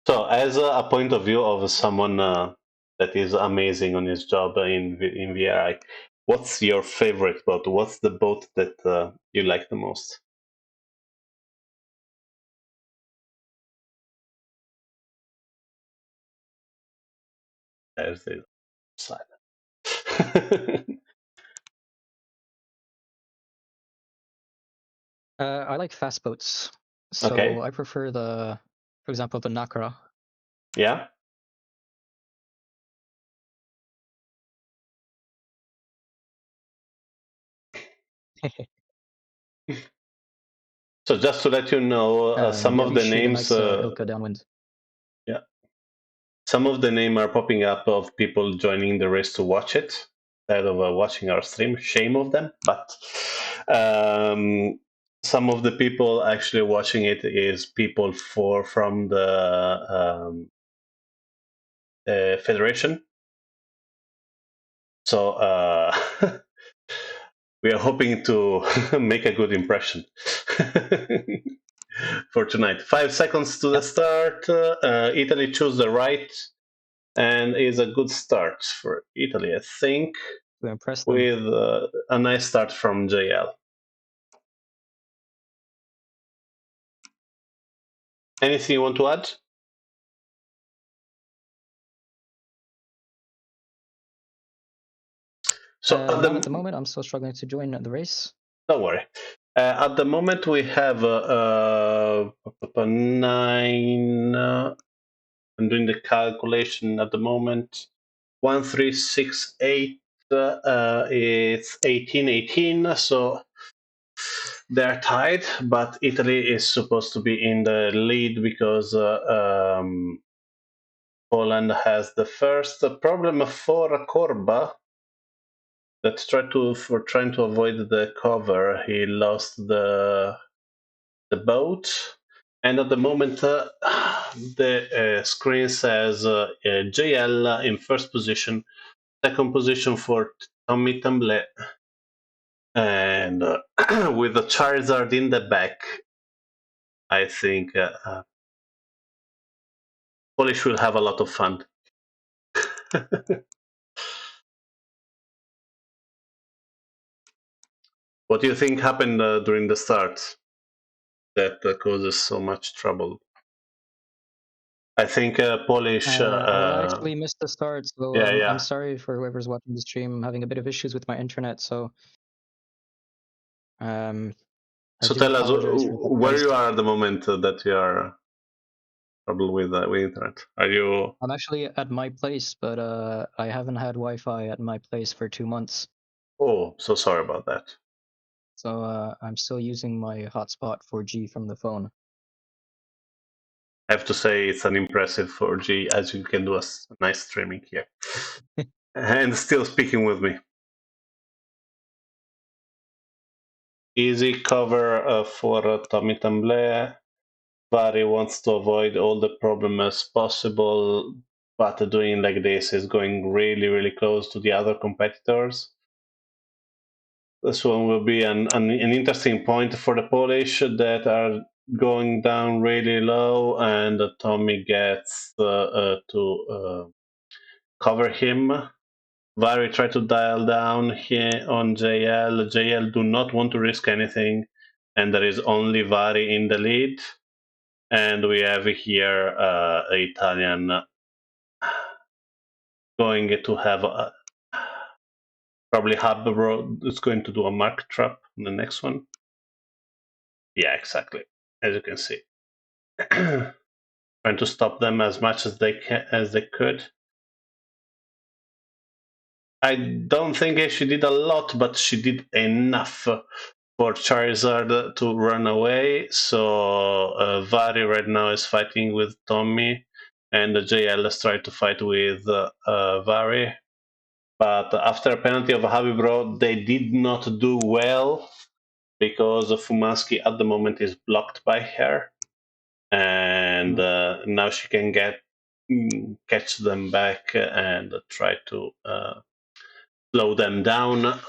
So, as a point of view of someone that is amazing on his job in VRI, what's your favorite boat? What's the boat that you like the most? There's the silent. I like fast boats, so Okay. I prefer for example, the Nakra. Yeah. So just to let you know, some Yeah, of we the shoot a names, nice Ilka downwind. yeah, some of the name are popping up of people joining the race to watch it instead of watching our stream. Shame of them, but some of the people actually watching it is people from the federation. So we are hoping to make a good impression for tonight. 5 seconds to the Yep, start. Italy choose the right, and is a good start for Italy, I think, to impress them. with a nice start from JL. Anything you want to add? So Not at the moment. I'm still struggling to join the race. don't worry. At the moment, we have 9. I'm doing the calculation at the moment. 1368. It's 1818. So they're tied, but Italy is supposed to be in the lead because Poland has the first. The problem for Korba that trying to avoid the cover, he lost the boat, and at the moment the screen says JL in first position, second position for Tommy Tamble, and with the Charizard in the back, I think Polish will have a lot of fun. What do you think happened during the start that causes so much trouble? I think Polish. Well, I actually missed the start, so Yeah, I'm yeah. sorry for whoever's watching the stream. I'm having a bit of issues with my internet, so um, I So do tell us apologize for that, where guys. you are at the moment that you are trouble with internet. Are you? I'm actually at my place, but I haven't had Wi-Fi at my place for 2 months, Oh, so sorry about that. so I'm still using my hotspot 4G from the phone. I have to say it's an impressive 4G as you can do a nice streaming here, and still speaking with me. Easy cover for Tommy Tamble. Vari wants to avoid all the problem as possible, but doing like this is going really, really close to the other competitors. This one will be an interesting point for the Polish that are going down really low, and Tommy gets to cover him. Vari try to dial down here on JL. JL do not want to risk anything, and there is only Vari in the lead. And we have here Italian going to have probably Habro is going to do a mark trap on the next one. Yeah, exactly. As you can see, trying to stop them as much as they could. I don't think she did a lot, but she did enough for Charizard to run away. So Vari right now is fighting with Tommy, and the JL is trying to fight with Vari. But after a penalty of Habibro, they did not do well because Fumaski at the moment is blocked by her, and now she can catch them back and try to slow them down.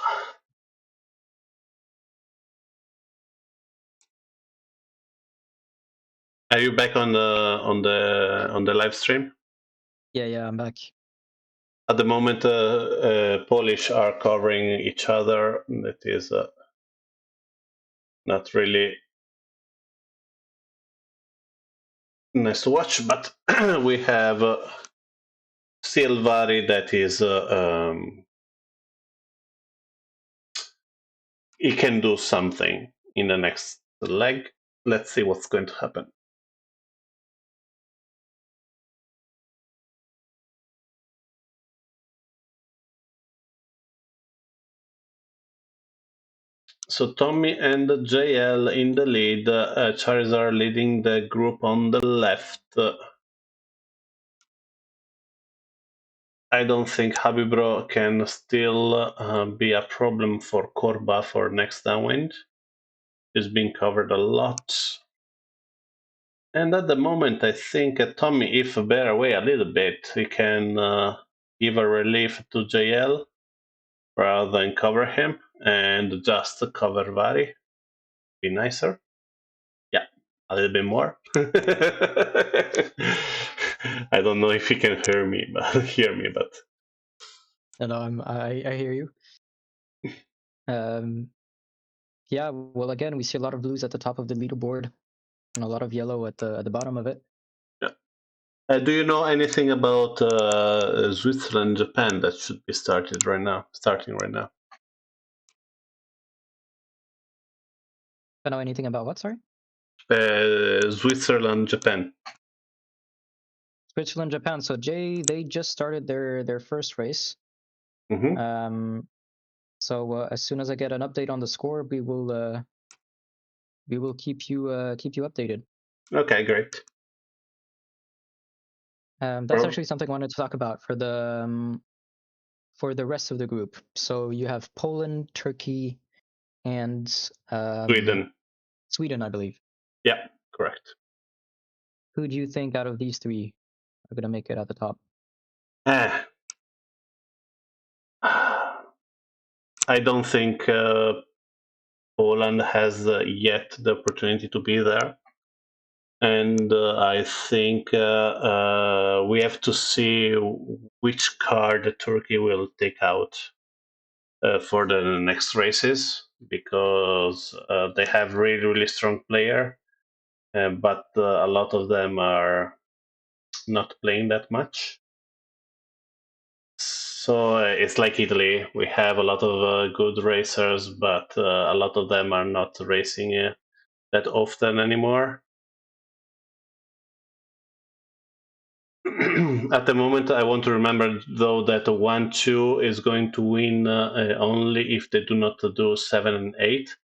Are you back on the live stream? Yeah, I'm back. At the moment, Polish are covering each other. That is not really nice to watch, but we have still Vari that is he can do something in the next leg. Let's see what's going to happen. So Tommy and JL in the lead. Charizard leading the group on the left. I don't think Habibro can still be a problem for Korba for next downwind. He's being covered a lot. And at the moment, I think Tommy, if bear away a little bit, he can give a relief to JL rather than cover him and just cover Vari. Be nicer. Yeah, a little bit more. I don't know if you can hear me, but And I hear you. Um, yeah. Well, again, we see a lot of blues at the top of the leaderboard and a lot of yellow at the bottom of it. yeah. Do you know anything about Switzerland, Japan that should be started right now? Starting right now. I know anything about what? Sorry. Switzerland, Japan. Switzerland, Japan. So they just started their first race. Hmm. So as soon as I get an update on the score, we will keep you updated. Okay, great. That's actually something I wanted to talk about for the rest of the group. So you have Poland, Turkey, and Sweden. Sweden, I believe. Yeah, correct. Who do you think out of these three are going to make it at the top? Ah, I don't think Poland has yet the opportunity to be there. And I think we have to see which card Turkey will take out for the next races because they have really, really strong player, but a lot of them are not playing that much. So it's like Italy. We have a lot of good racers, but a lot of them are not racing that often anymore. At the moment, I want to remember though that 1-2 is going to win only if they do not do 7 and 8.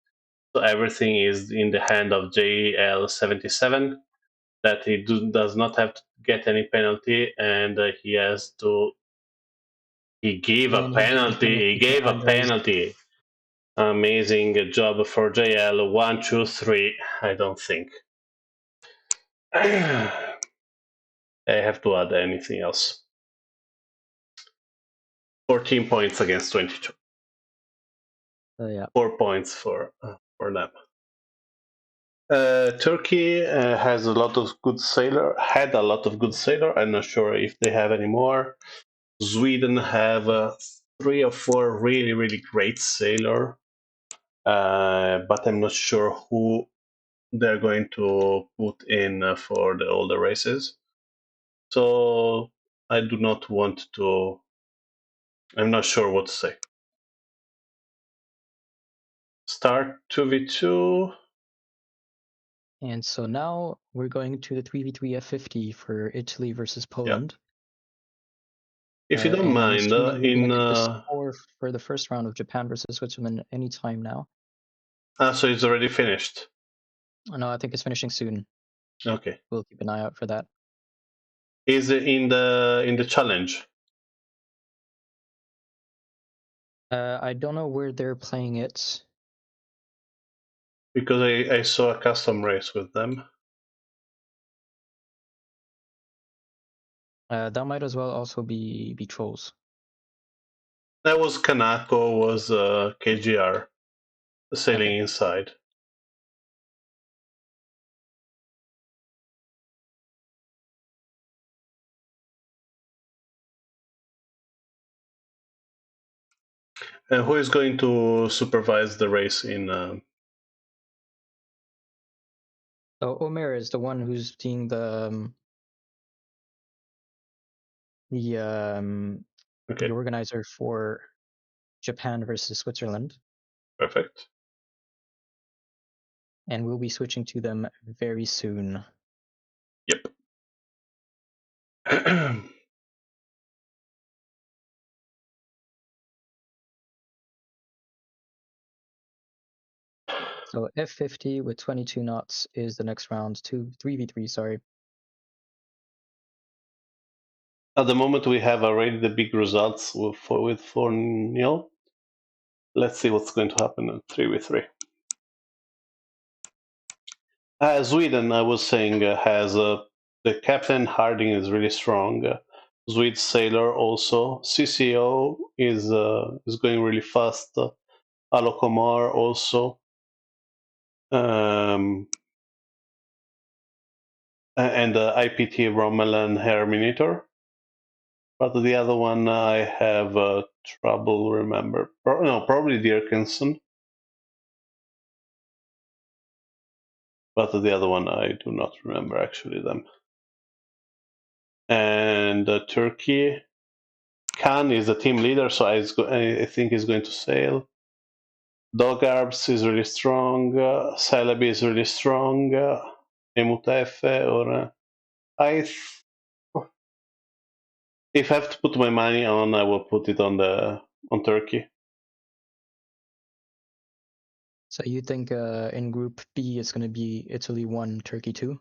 So everything is in the hand of JL77. That he does not have to get any penalty, and he has to. He gave a And he gave the penalty. He penalty to gave a Andres. penalty. Amazing job for JL. 1-2-3. I don't think. I have to add anything else. 14 points against 22. Yeah. 4 points for them. Turkey has a lot of good sailor. Had a lot of good sailor. I'm not sure if they have any more. Sweden have 3 or 4 really really great sailor, but I'm not sure who they're going to put in for all the races. So I do not want to. I'm not sure what to say. Start 2v2. And so now we're going to the 3v3 F50 for Italy versus Yeah. Poland. If you don't And I'm mind, assuming we're going to get the score for the first round of Japan versus Switzerland anytime now. So it's already finished. No, I think it's finishing soon. Okay. We'll keep an eye out for that. Is it in the challenge? I don't know where they're playing it. Because I saw a custom race with them. That might as well also be trolls. That was Kanako, was KGR sailing Okay. inside. And who is going to supervise the race in? So Omer is the one who's being the Okay, organizer for Japan versus Switzerland, perfect. and we'll be switching to them very soon. Yep. So F50 with 22 knots is the next round. 3v3, sorry. At the moment, we have already the big results with 4-0. Let's see what's going to happen in 3v3. Sweden, I was saying, has the captain Harding is really strong. Swede Sailor also. CCO is going really fast. Alokomar also. And IPT Romulan Herminator. But the other one I have trouble remember. No, probably Dirkinson. But the other one I do not remember actually them. And Turkey, Khan is the team leader, so I think he's going to sail. Dogarbs is really strong. Celebi is really strong. Emutefe or if I have to put my money on, I will put it on Turkey. So you think in Group B it's going to be Italy 1, Turkey 2?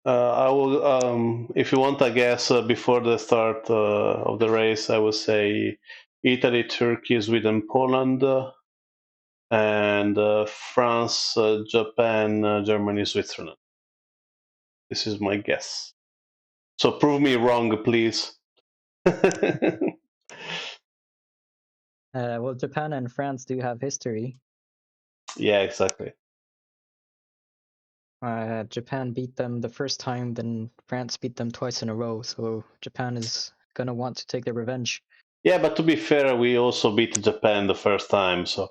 I will, if you want, I guess before the start of the race, I will say Italy, Turkey, Sweden, Poland, and France, Japan, Germany, Switzerland. This is my guess. So prove me wrong, please. Well, Japan and France do have history. Yeah, exactly. Japan beat them the first time, then France beat them twice in a row. So Japan is going to want to take their revenge. Yeah, but to be fair, we also beat Japan the first time, so.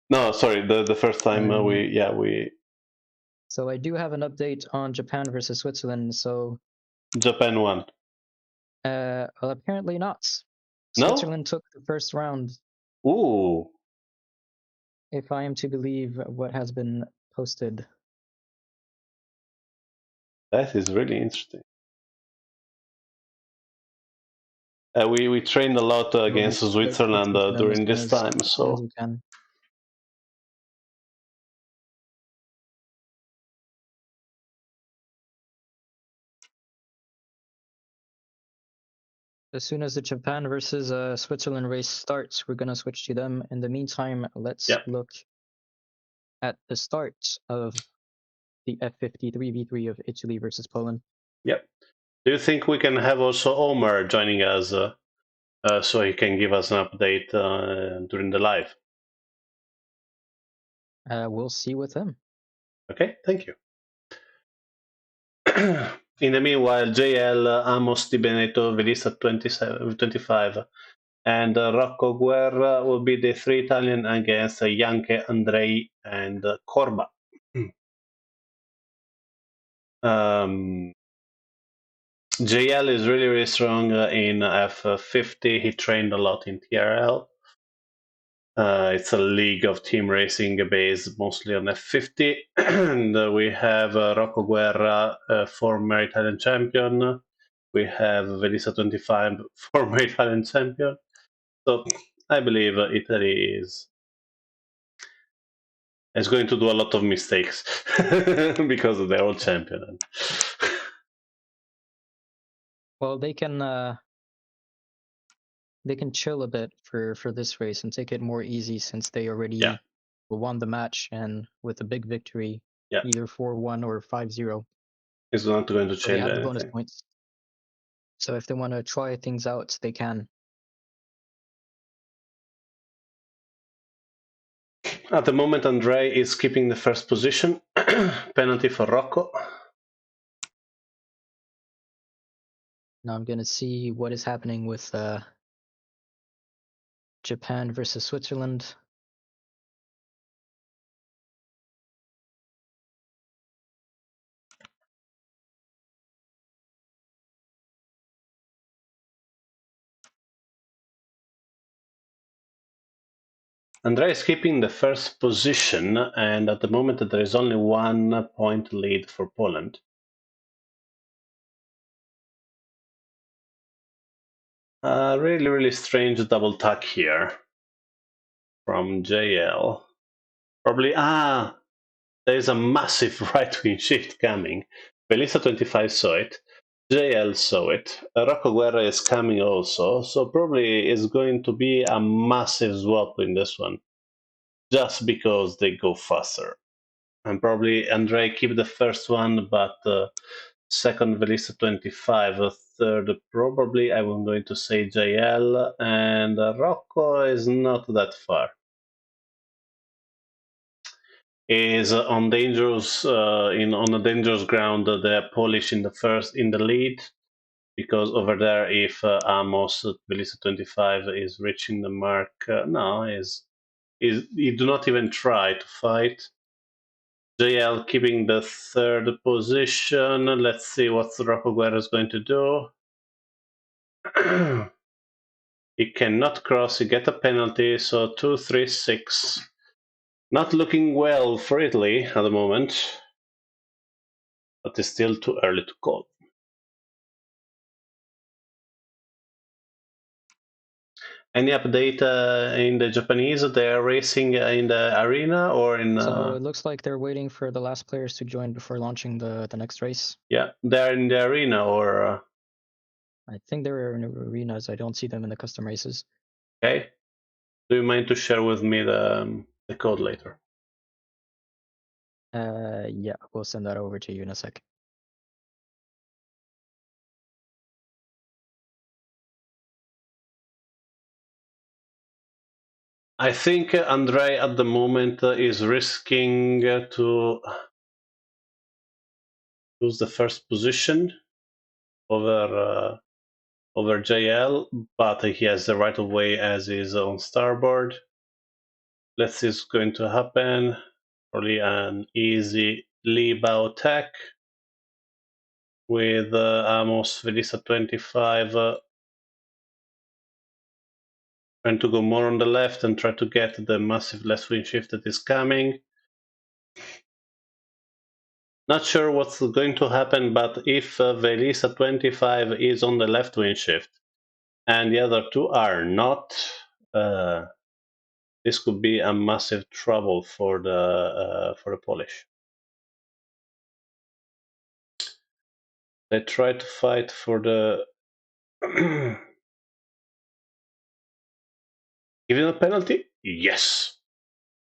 No, sorry, the first time we. So I do have an update on Japan versus Switzerland. So Japan won. well, apparently not. No? Switzerland took the first round, Ooh, if I am to believe what has been posted. that is really interesting. We trained a lot We'll be against quick to Switzerland take them during this time, as soon as so we can. As soon as the Japan versus Switzerland race starts, we're gonna switch to them. In the meantime, let's yeah, look at the start of the F50 3v3 of Italy versus Poland. yeah. Do you think we can have also Omar joining us so he can give us an update during the live? We'll see with him. Okay, thank you. In the meanwhile, JL, Amos Di Benedetto, Velista 25, and Rocco Guerra will be the three Italian against Janke, Andrei, and Corba. JL is really, really strong in F50. He trained a lot in TRL. It's a league of team racing based mostly on F50. And we have Rocco Guerra, former Italian champion. We have Velisa 25, former Italian champion. So I believe Italy is going to do a lot of mistakes because they're all champion. Well, they can chill a bit for this race and take it more easy since they Yeah, already won the match and with a big victory, yeah, either 4-1 or 5-0. it's not going to So they change have the bonus anything. points. So if they want to try things out, they can. At the moment, Andrei is keeping the first position. Penalty for Rocco. Now I'm gonna see what is happening with Japan versus Switzerland. Andrei is keeping the first position, and at the moment there is only 1 point lead for Poland. Really strange double tuck here from JL. Probably, there's a massive right-wing shift coming. Belisa 25 saw it. JL saw it. Rocco Guerra is coming also, so probably it's going to be a massive swap in this one, just because they go faster. And probably Andre keep the first one, but second Velista 25, third probably I'm going to say JL, and Rocco is not that far. Is on dangerous on a dangerous ground. They're Polish in the lead, because over there, if Amos Velista 25 is reaching the mark, no, is he do not even try to fight. JL keeping the third position. Let's see what Rocco Guerra is going to do. He cannot cross, he get a penalty, so 2-3-6. Not looking well for Italy at the moment, but it's still too early to call. Any update in the Japanese? They're racing in the arena or in... So it looks like they're waiting for the last players to join before launching the next race. Yeah, they're in the arena or... I think they're in arenas. I don't see them in the custom races. Okay. Do you mind to share with me the code later? Yeah, we'll send that over to you in a sec. I think Andre at the moment is risking to lose the first position over JL, but he has the right of way as is on starboard. Let's see what's going to happen. Probably an easy Libao attack with Amos Velisa 25 trying to go more on the left and try to get the massive left wing shift that is coming. Not sure what's going to happen, but if Velisa 25 is on the left wing shift and the other two are not, this could be a massive trouble for the Polish. They try to fight for the given a penalty. Yes,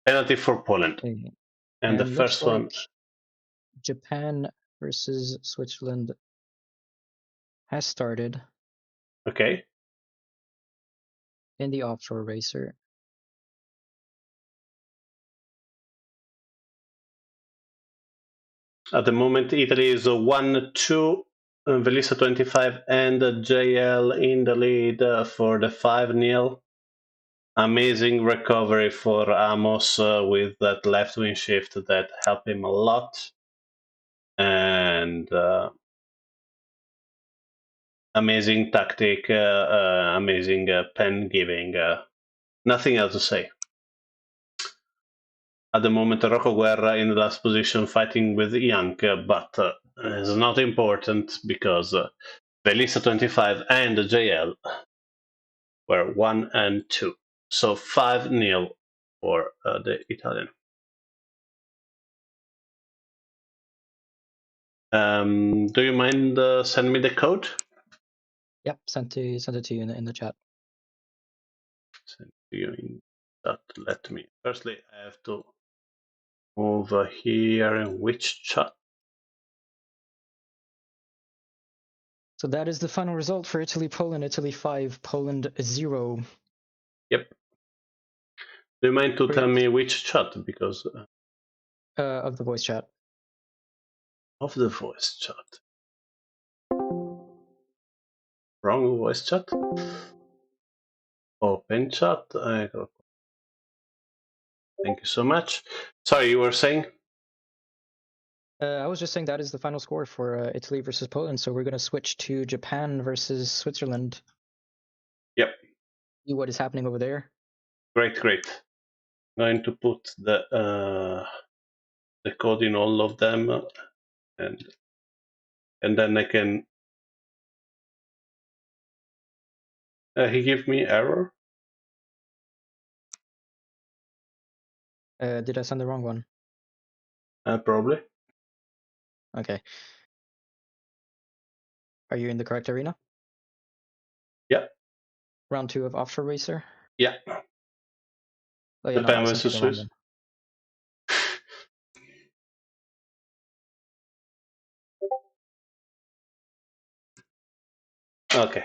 penalty for Poland. Okay. And the looks first like one, Japan versus Switzerland has started okay. in the offshore racer. At the moment, Italy is 1-2. Velisa 25 and JL in the lead for the 5-0. Amazing recovery for Amos with that left wing shift that helped him a lot. And amazing tactic, amazing pen giving. Nothing else to say. At the moment, Rocco Guerra in the last position fighting with Young, but it's not important because Velisa 25 and JL were 1 and 2. So 5-0 for the Italian. Do you mind send me the code? Yep, sent it to you in the chat. Send to you in that. Let me. Firstly, I have to move here in which chat. So that is the final result for Italy, Poland. Italy 5, Poland 0. Yep. Do you mind to tell me which chat? Because of the voice chat. of the voice chat. Wrong voice chat. Open chat. Thank you so much. Sorry, you were saying? I was just saying that is the final score for Italy versus Poland. So we're going to switch to Japan versus Switzerland. Yep. See what is happening over there. Great. Going to put the code in all of them, and then I can He gave me error. Did I send the wrong one? Probably. Okay. Are you in the correct arena? Yeah. Round 2 of Offshore Racer? Yeah. Oh yeah, no, Japan I sent you versus the wrong Swiss. one. Okay.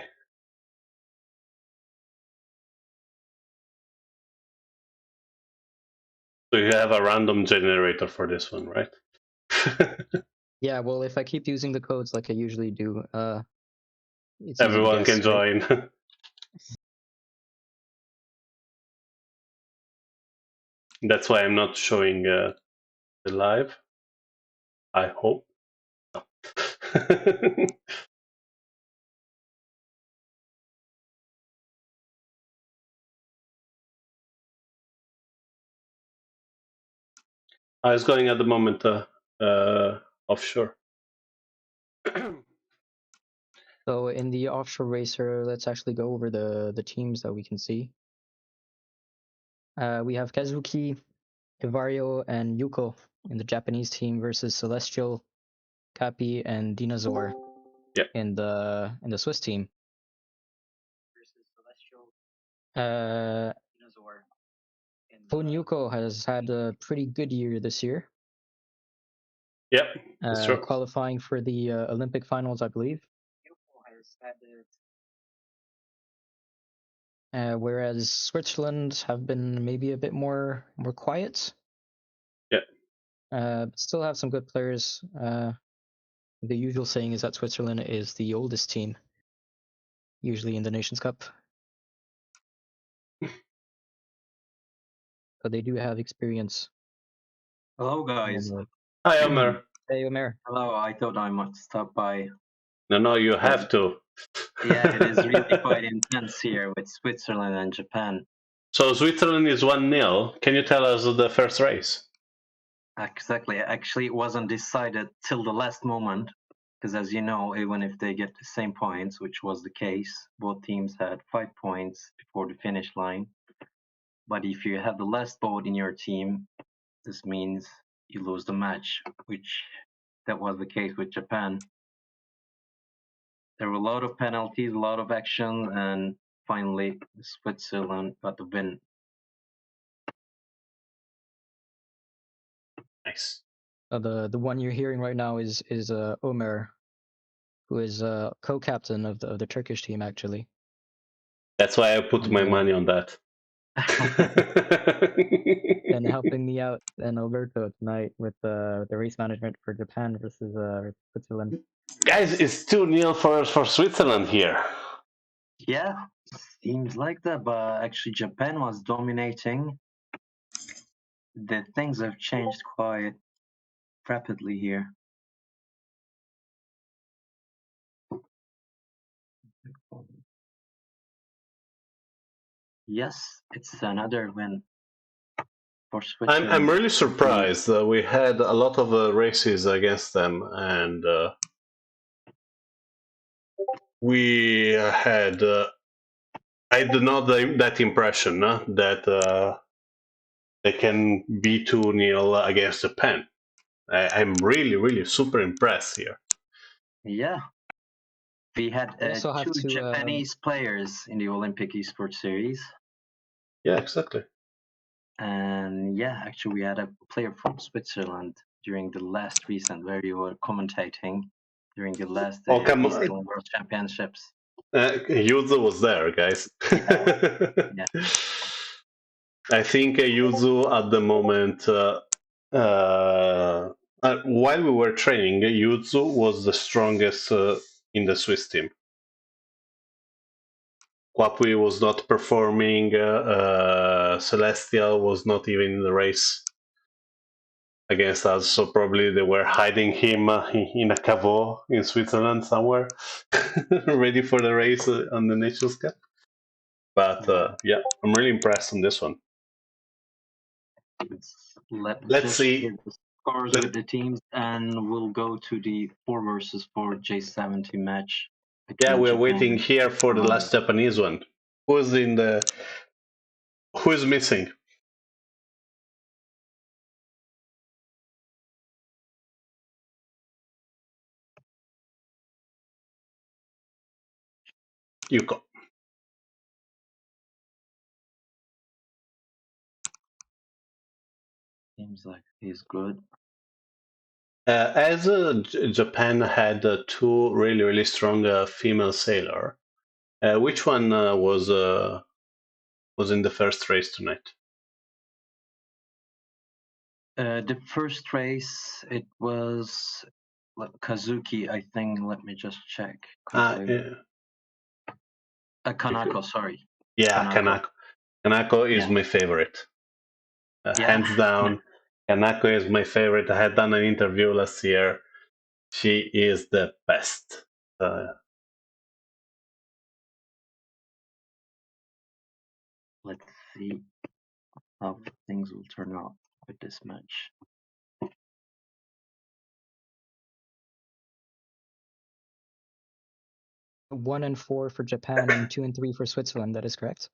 So you have a random generator for this one, right? Yeah, well, if I keep using the codes like I usually do, it's easy to Everyone can guess, right? join. That's why I'm not showing the live. I hope. I was going at the moment offshore. So in the Offshore Racer, let's actually go over the teams that we can see. We have Kazuki, Ivario, and Yuko in the Japanese team versus Celestial, Cappy, and Dinosaur Yeah. in the Swiss team. Fun Yuko has had a pretty good year this year, Yep, that's true. qualifying for the Olympic finals, I believe. Whereas Switzerland have been maybe a bit more quiet. Yeah. But still have some good players. The usual saying is that Switzerland is the oldest team, usually in the Nations Cup. But they do have experience. Hello, guys. Hi, Omer. Hey, Omer. Hello, I thought I might stop by. No, you have to. Yeah, it is really quite intense here with Switzerland and Japan. So Switzerland is 1-0. Can you tell us the first race? Exactly. Actually, it wasn't decided till the last moment, because as you know, even if they get the same points, which was the case, both teams had 5 points before the finish line. But if you have the last vote in your team, this means you lose the match, which that was the case with Japan. There were a lot of penalties, a lot of action, and finally Switzerland got the win. Nice. The one you're hearing right now is Omer, who is co-captain of the Turkish team actually. That's why I put my money on that. And helping me out and Alberto tonight with the race management for Japan versus Switzerland. Guys, it's 2-0 for Switzerland here. Yeah, seems like that, but actually Japan was dominating. The things have changed quite rapidly here. Yes, it's another win for Switzerland. I'm really surprised. We had a lot of races against them, and we had. I do not that impression that they can be 2-0 against Japan. I'm really super impressed here. Yeah. We had also have two to, Japanese players in the Olympic Esports Series. Yeah, exactly. And yeah, actually we had a player from Switzerland during the last recent where you were commentating during the last Eastern World Championships. Yuzu was there, guys. Yeah. I think Yuzu at the moment, while we were training, Yuzu was the strongest in the Swiss team. Kwapui was not performing. Celestial was not even in the race against us, so probably they were hiding him in a caveau in Switzerland somewhere, ready for the race on the Nations Cup. But yeah, I'm really impressed on this one. Let's see the scores with the teams, and we'll go to the 4 versus 4 J70 match. Yeah, we're waiting here for the last Japanese one. Who's in the? Who is missing? Yuko. Seems like he's good. As Japan had two really strong female sailor, which one was in the first race tonight? The first race, it was Kazuki, I think. Let me just check. Yeah. Kanako, sorry. Yeah, Kanako. Kanako is Yeah. my favorite. Yeah. Hands down, Kanako is my favorite. I had done an interview last year. She is the best. Let's see how things will turn out with this match. 1 and 4 for Japan and 2 and 3 for Switzerland. That is correct.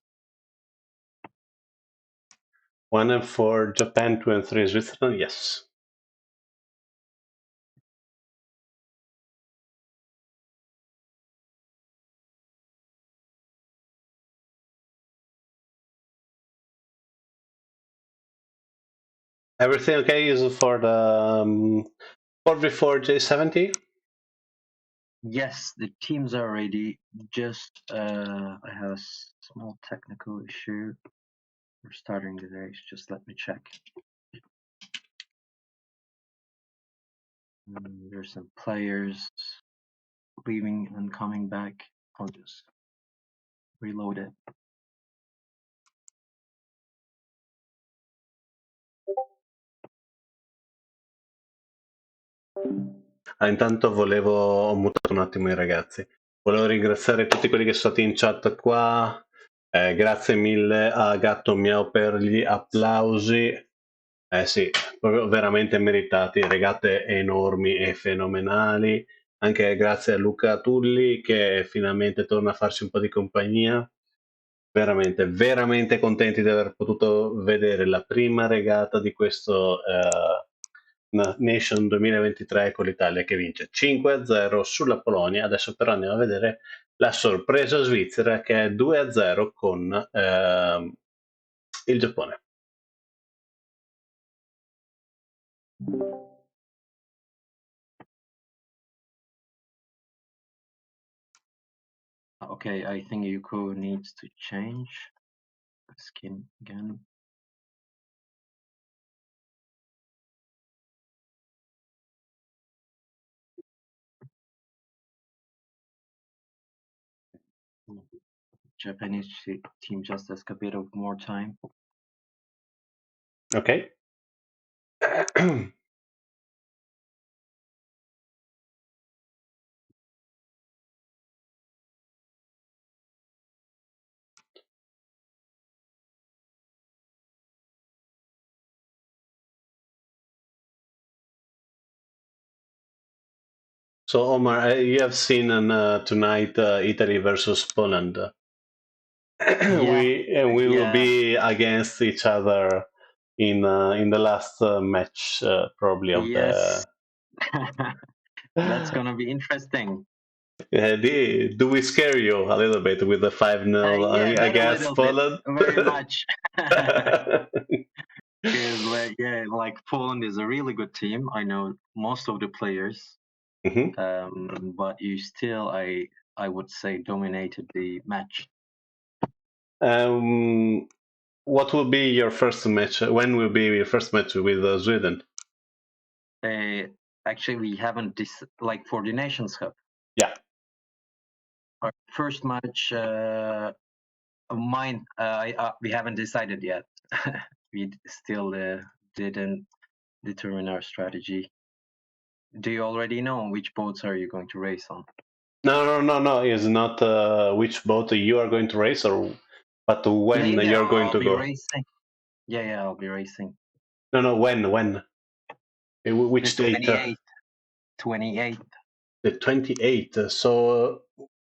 1 and 4 Japan, 2 and 3 Switzerland. Yes. Everything okay is for the 4v4 J70? Yes, the teams are ready. Just I have a small technical issue. We're starting the race. Just let me check. There's some players leaving and coming back. I'll just reload it. Intanto ho mutato un attimo i ragazzi. Volevo ringraziare tutti quelli che sono stati in chat qua. Grazie mille a Gatto Miao per gli applausi. Sì, proprio veramente meritati, regate enormi e fenomenali. Anche grazie a Luca Tulli che finalmente torna a farci un po' di compagnia. Veramente contenti di aver potuto vedere la prima regata di questo Nation 2023 con l'Italia che vince 5-0 sulla Polonia. Adesso però andiamo a vedere la sorpresa svizzera che è 2-0 con il Giappone. Okay, I think Yuko needs to change skin again. Japanese team just has a bit of more time. Okay. So Omar, you have seen tonight Italy versus Poland. Yeah, we will yeah. be against each other in the last match probably of Yes. That's gonna be interesting. do we scare you a little bit with the 5-0 Yeah, not a against little bit, Poland? very much. Because like Poland is a really good team. I know most of the players, but you still, I would say, dominated the match. What will be your first match? When will be your first match with Sweden? Actually, we haven't like for the Nations Cup. Yeah. Our first match, mine, we haven't decided yet. We still didn't determine our strategy. Do you already know which boats are you going to race on? No. It's not which boat you are going to race, but when you're going to go. Racing. Yeah, I'll be racing. No. When? Which The date? 28th. 28th. The 28th. So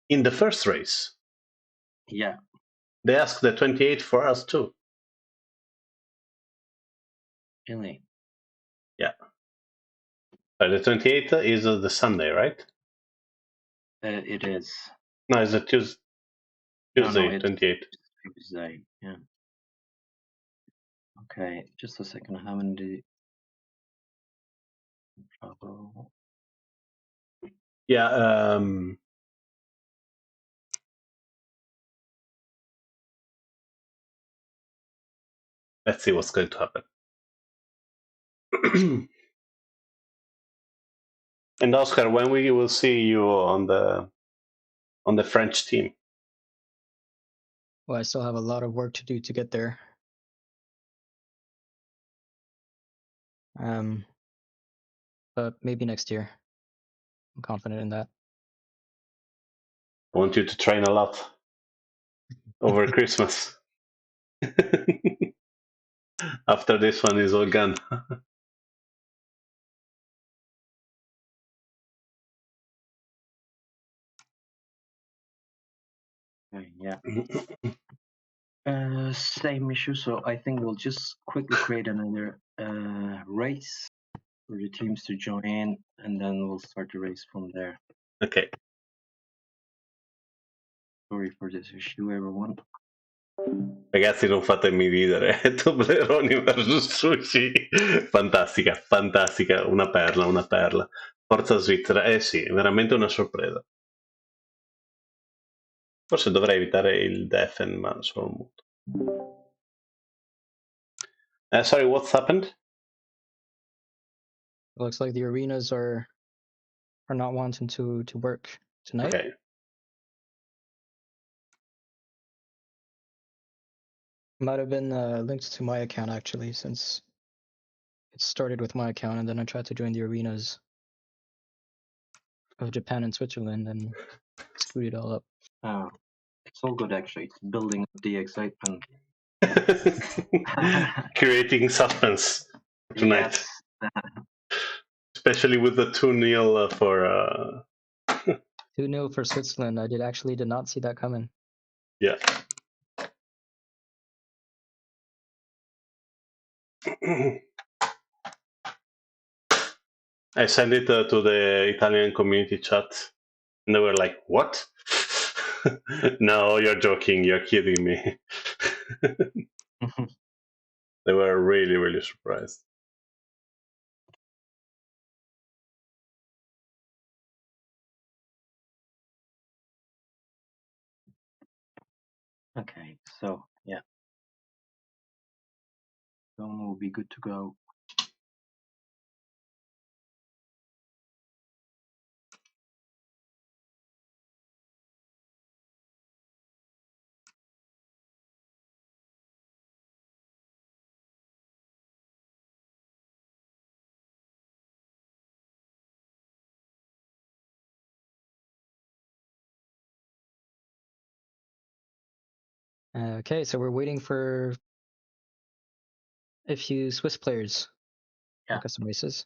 in the first race. Yeah. They asked the 28th for us too. Really? Yeah. The 28th is the Sunday, right? It is. No, it's a Tuesday. No, Tuesday, it's 28th. Tuesday. Yeah. Okay, just a second. I haven't trouble. Yeah. Let's see what's going to happen. And Oscar, when we will see you on the French team? Well, I still have a lot of work to do to get there. But maybe next year. I'm confident in that. I want you to train a lot over Christmas. After this one is all gone. Okay, yeah. Same issue. So I think we'll just quickly create another race for the teams to join, and then we'll start the race from there. Ok. Sorry for this issue, everyone. Ragazzi, non fatemi ridere. Toblerone versus sushi. Fantastica, fantastica. Una perla, una perla. Forza Svizzera. Eh sì, veramente una sorpresa. Forse dovrei evitare il defen, ma sono muto. Sorry, what's happened? It looks like the arenas are not wanting to work tonight. Okay. Might have been linked to my account actually, since it started with my account and then I tried to join the arenas of Japan and Switzerland and screwed it all up. It's all good actually. It's building up the excitement. Creating suspense tonight. Yes. Especially with the 2-0 for 2-0 for Switzerland. I did not see that coming. yeah. I sent it to the Italian community chat, and they were like, "What? No, you're joking. You're kidding me." They were really, really surprised. Okay, so yeah. Zone will be good to go. Okay, so we're waiting for a few Swiss players. Yeah. Custom races.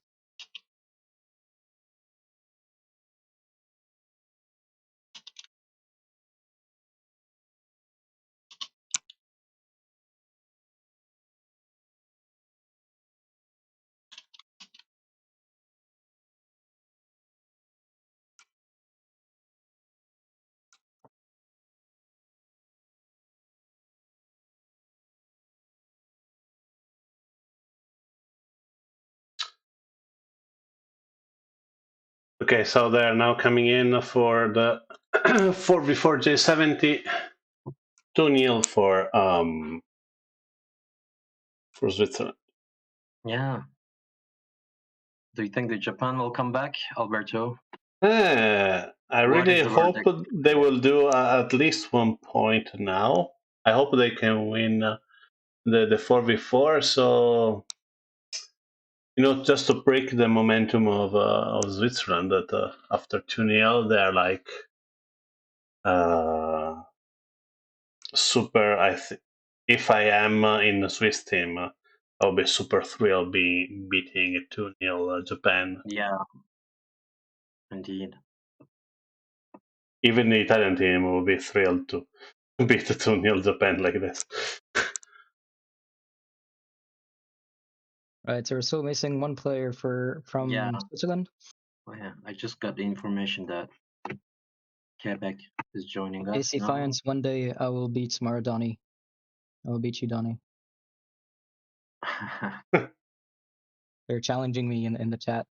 Okay, so they're now coming in for the 4v4 J70. 2-0 for Switzerland. Yeah. Do you think that Japan will come back, Alberto? I What really is the hope verdict? they will do at least 1 point now. I hope they can win the 4v4. So, just to break the momentum of Switzerland, that after 2-0, they're like super. If I am in the Swiss team, I'll be super thrilled beating 2-0 Japan. Yeah, indeed. Even the Italian team will be thrilled too. beat the 2-0 Japan like this. Right, so we're still missing one player from Yeah. Switzerland. Oh, yeah, I just got the information that Quebec is joining us AC now. Finance, one day I will beat tomorrow, Donnie. I will beat you, Donnie. They're challenging me in the chat.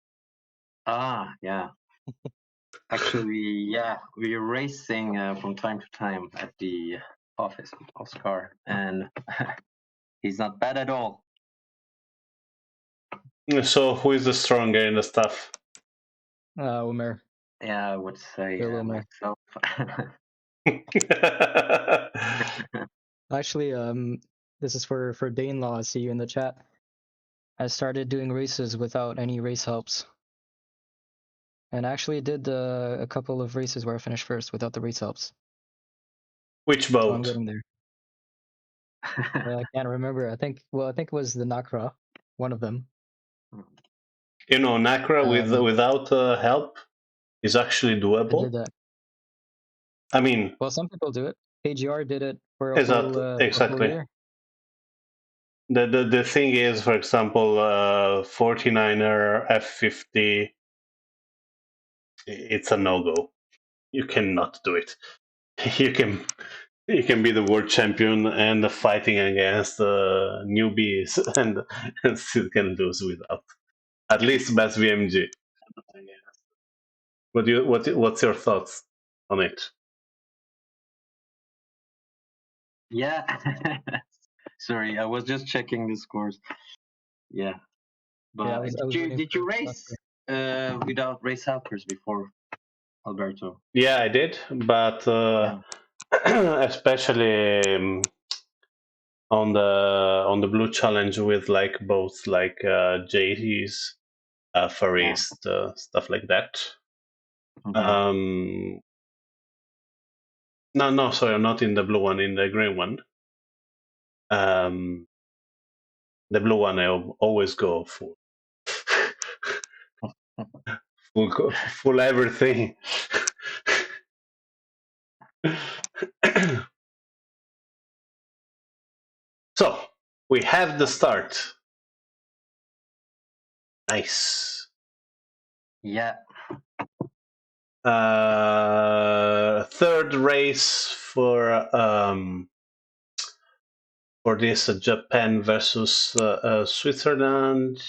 Yeah. Actually, yeah, we're racing from time to time at the office with Oscar, and he's not bad at all. So who is the stronger in the staff? Umer. Yeah, I would say Bill Umer. myself. Actually, this is for Dane Law. I see you in the chat. I started doing races without any race helps, and actually did a couple of races where I finished first without the race helps. Which So I'm boat? getting there. I can't remember. I think it was the Nakra, one of them. You know, Nacra without help is actually I doable. did that. I mean, Well, some people do it. AGR did it for a whole exactly. year. The thing is, for example, 49er F50, it's a no-go. You cannot do it. You can be the world champion and fighting against newbies and still can lose without. At least best VMG. What's your thoughts on it? Yeah. Sorry, I was just checking the scores. Yeah. But Yeah, I was did you race without race helpers before, Alberto? Yeah, I did, but especially on the blue challenge with like both like JTs, Far East, stuff like that. Mm-hmm. No, sorry, not in the blue one, in the green one. The blue one I always go full, full everything. So we have the start. Nice. Yeah. Third race for this Japan versus Switzerland.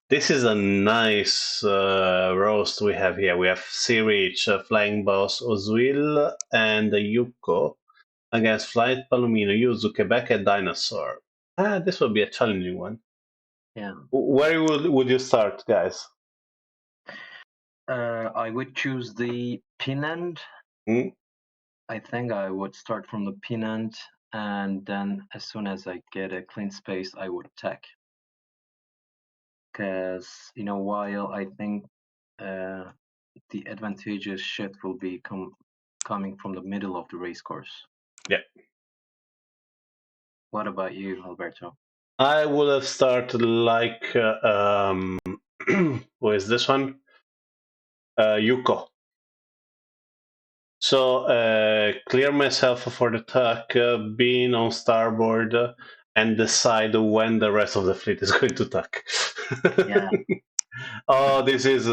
This is a nice roast we have here. We have Sea-Rich, Flying Boss, Ozwil, and Yuko against Flight, Palomino, Yuzu, Quebec, and Dinosaur. This will be a challenging one. Yeah. Where would you start, guys? I would choose the pin end. I think I would start from the pin end, and then as soon as I get a clean space, I would attack. Because in a while, I think the advantageous shift will be coming from the middle of the race course. Yeah. What about you, Alberto? I would have started like what is this one? Yuko. So clear myself for the attack, being on starboard, and decide when the rest of the fleet is going to attack. Yeah. Oh, this is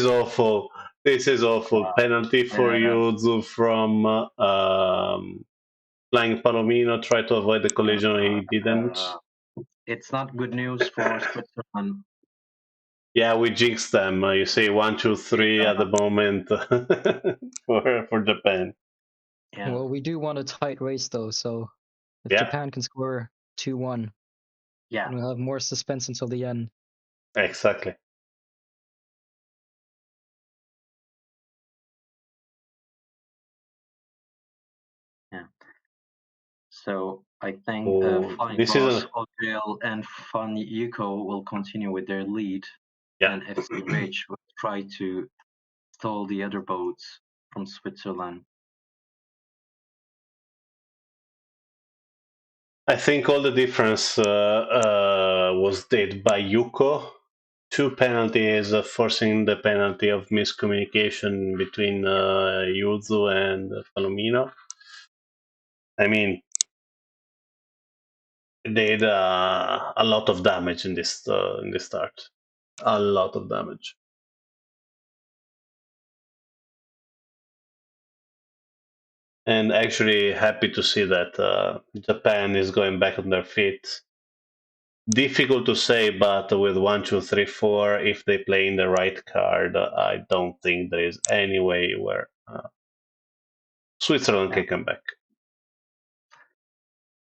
awful. This is awful. Penalty for Yuzu from flying Palomino. Try to avoid the collision. He didn't. It's not good news for Switzerland. Yeah, we jinxed them. You see, 1, 2, 3 at the moment for Japan. Yeah. Well, we do want a tight race though, so if Japan can score 2-1, yeah, we'll have more suspense until the end. Exactly. Yeah. So I think Flying Boss, Odell, and Fun Yuko will continue with their lead, and FC Rich will try to stall the other boats from Switzerland. I think all the difference was did by Yuko. 2 penalties, forcing the penalty of miscommunication between Yuzu and Palomino. I mean, they did a lot of damage in this start. A lot of damage. And actually happy to see that Japan is going back on their feet. Difficult to say, but with 1, 2, 3, 4, if they play in the right card, I don't think there is any way where Switzerland can come back.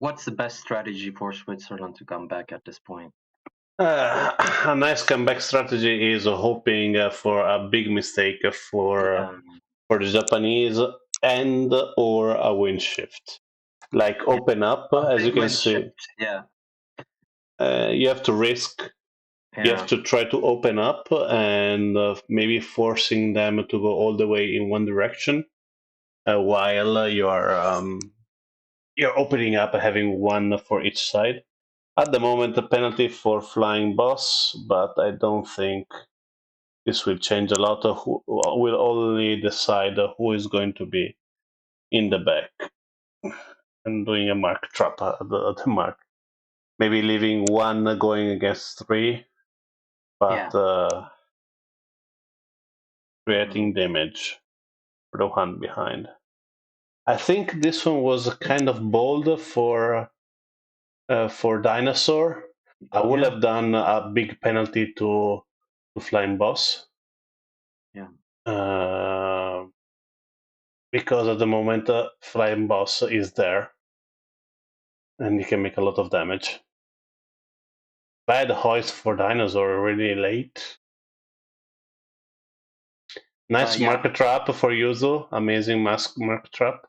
What's the best strategy for Switzerland to come back at this point? A nice comeback strategy is hoping for a big mistake for the Japanese and or a wind shift. Like open up, A as you big can wind see. shift, yeah. You have to risk. You have to try to open up and maybe forcing them to go all the way in one direction while you're opening up, having one for each side. At the moment, a penalty for flying boss, but I don't think this will change a lot. Who will only decide who is going to be in the back and doing a mark trap at the mark. Maybe leaving one going against three, but creating damage for the one behind. I think this one was kind of bold for Dinosaur. I would have done a big penalty to Flying Boss. Yeah. Because at the moment, Flying Boss is there, and he can make a lot of damage. Bad hoist for Dinosaur, really late. Nice market trap for Yuzu. Amazing market trap.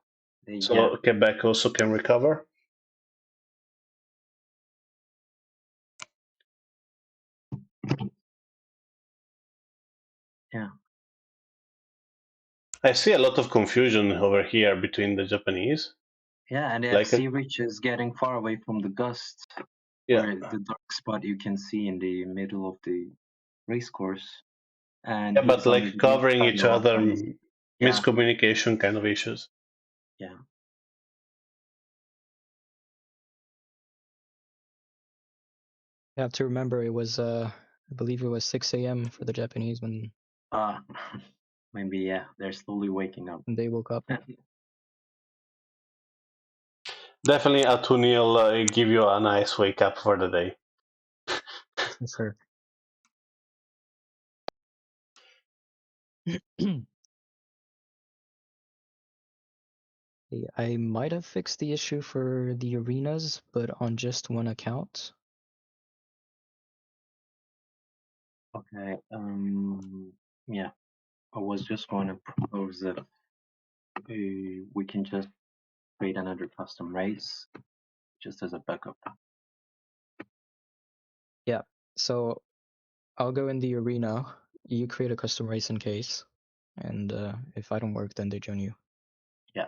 So Quebec also can recover. Yeah. I see a lot of confusion over here between the Japanese. Yeah, and Like Sea Reach is getting far away from the gusts. Yeah. Where the dark spot you can see in the middle of the race course. And yeah, but like covering each other, miscommunication kind of issues. Yeah. You have to remember it was I believe it was 6 a.m. for the Japanese when maybe they're slowly waking up. when they woke up. Definitely a 2-0 give you a nice wake up for the day. For sure. I might have fixed the issue for the arenas, but on just one account. Okay. Yeah. I was just going to propose that we can just create another custom race just as a backup. Yeah. So I'll go in the arena. You create a custom race in case, and if I don't work, then they join you. Yeah,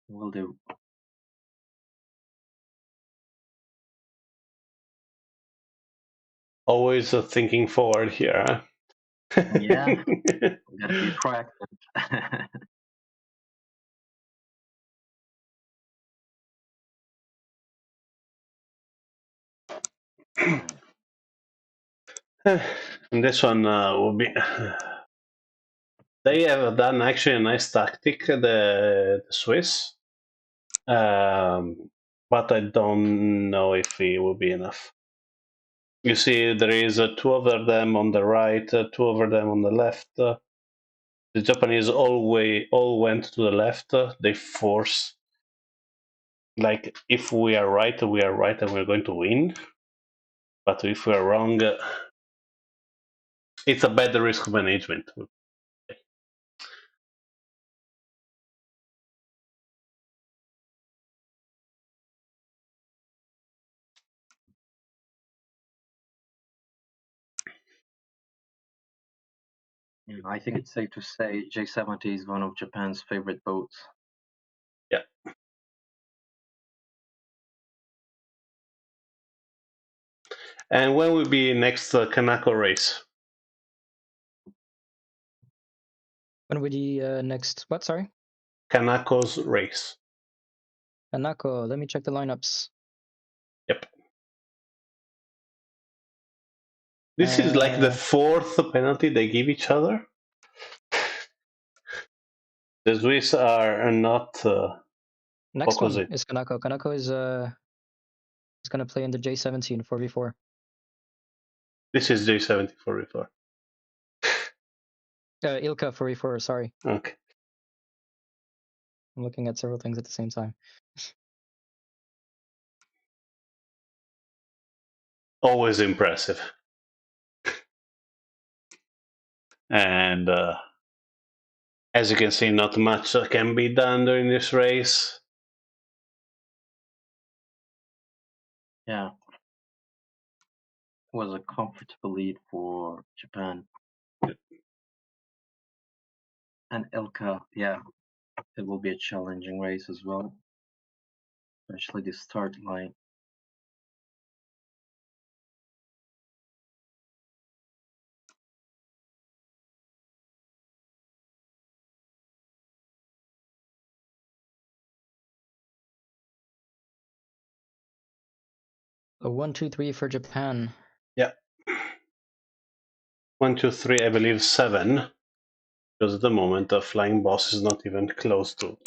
will do. Always thinking forward here. Huh? Yeah, we gotta be proactive. And this one will be. They have done actually a nice tactic, the Swiss, but I don't know if it will be enough. You see, there is two of them on the right, two of them on the left. The Japanese all went to the left. They force, like, if we are right, we are right, and we're going to win. But if we are wrong, it's a bad risk management. I think it's safe to say J70 is one of Japan's favorite boats. Yeah. And when will be next Kanako race? When would the next what? Sorry. Kanako's race. Hanako, let me check the lineups. Yep. This is like the fourth penalty they give each other. The Swiss are not Next focusing. one is Kanako. Kanako is gonna play in the J17 4v4. This is J70 4v4. Ilka 4v4, sorry. Okay. I'm looking at several things at the same time. Always impressive. And as you can see, not much can be done during this race. Yeah. It was a comfortable lead for Japan. And Ilka, yeah, it will be a challenging race as well, especially the start line. A 1-2-3 for Japan. Yeah. 1, 2, 3, I believe 7. Because at the moment the flying boss is not even close to.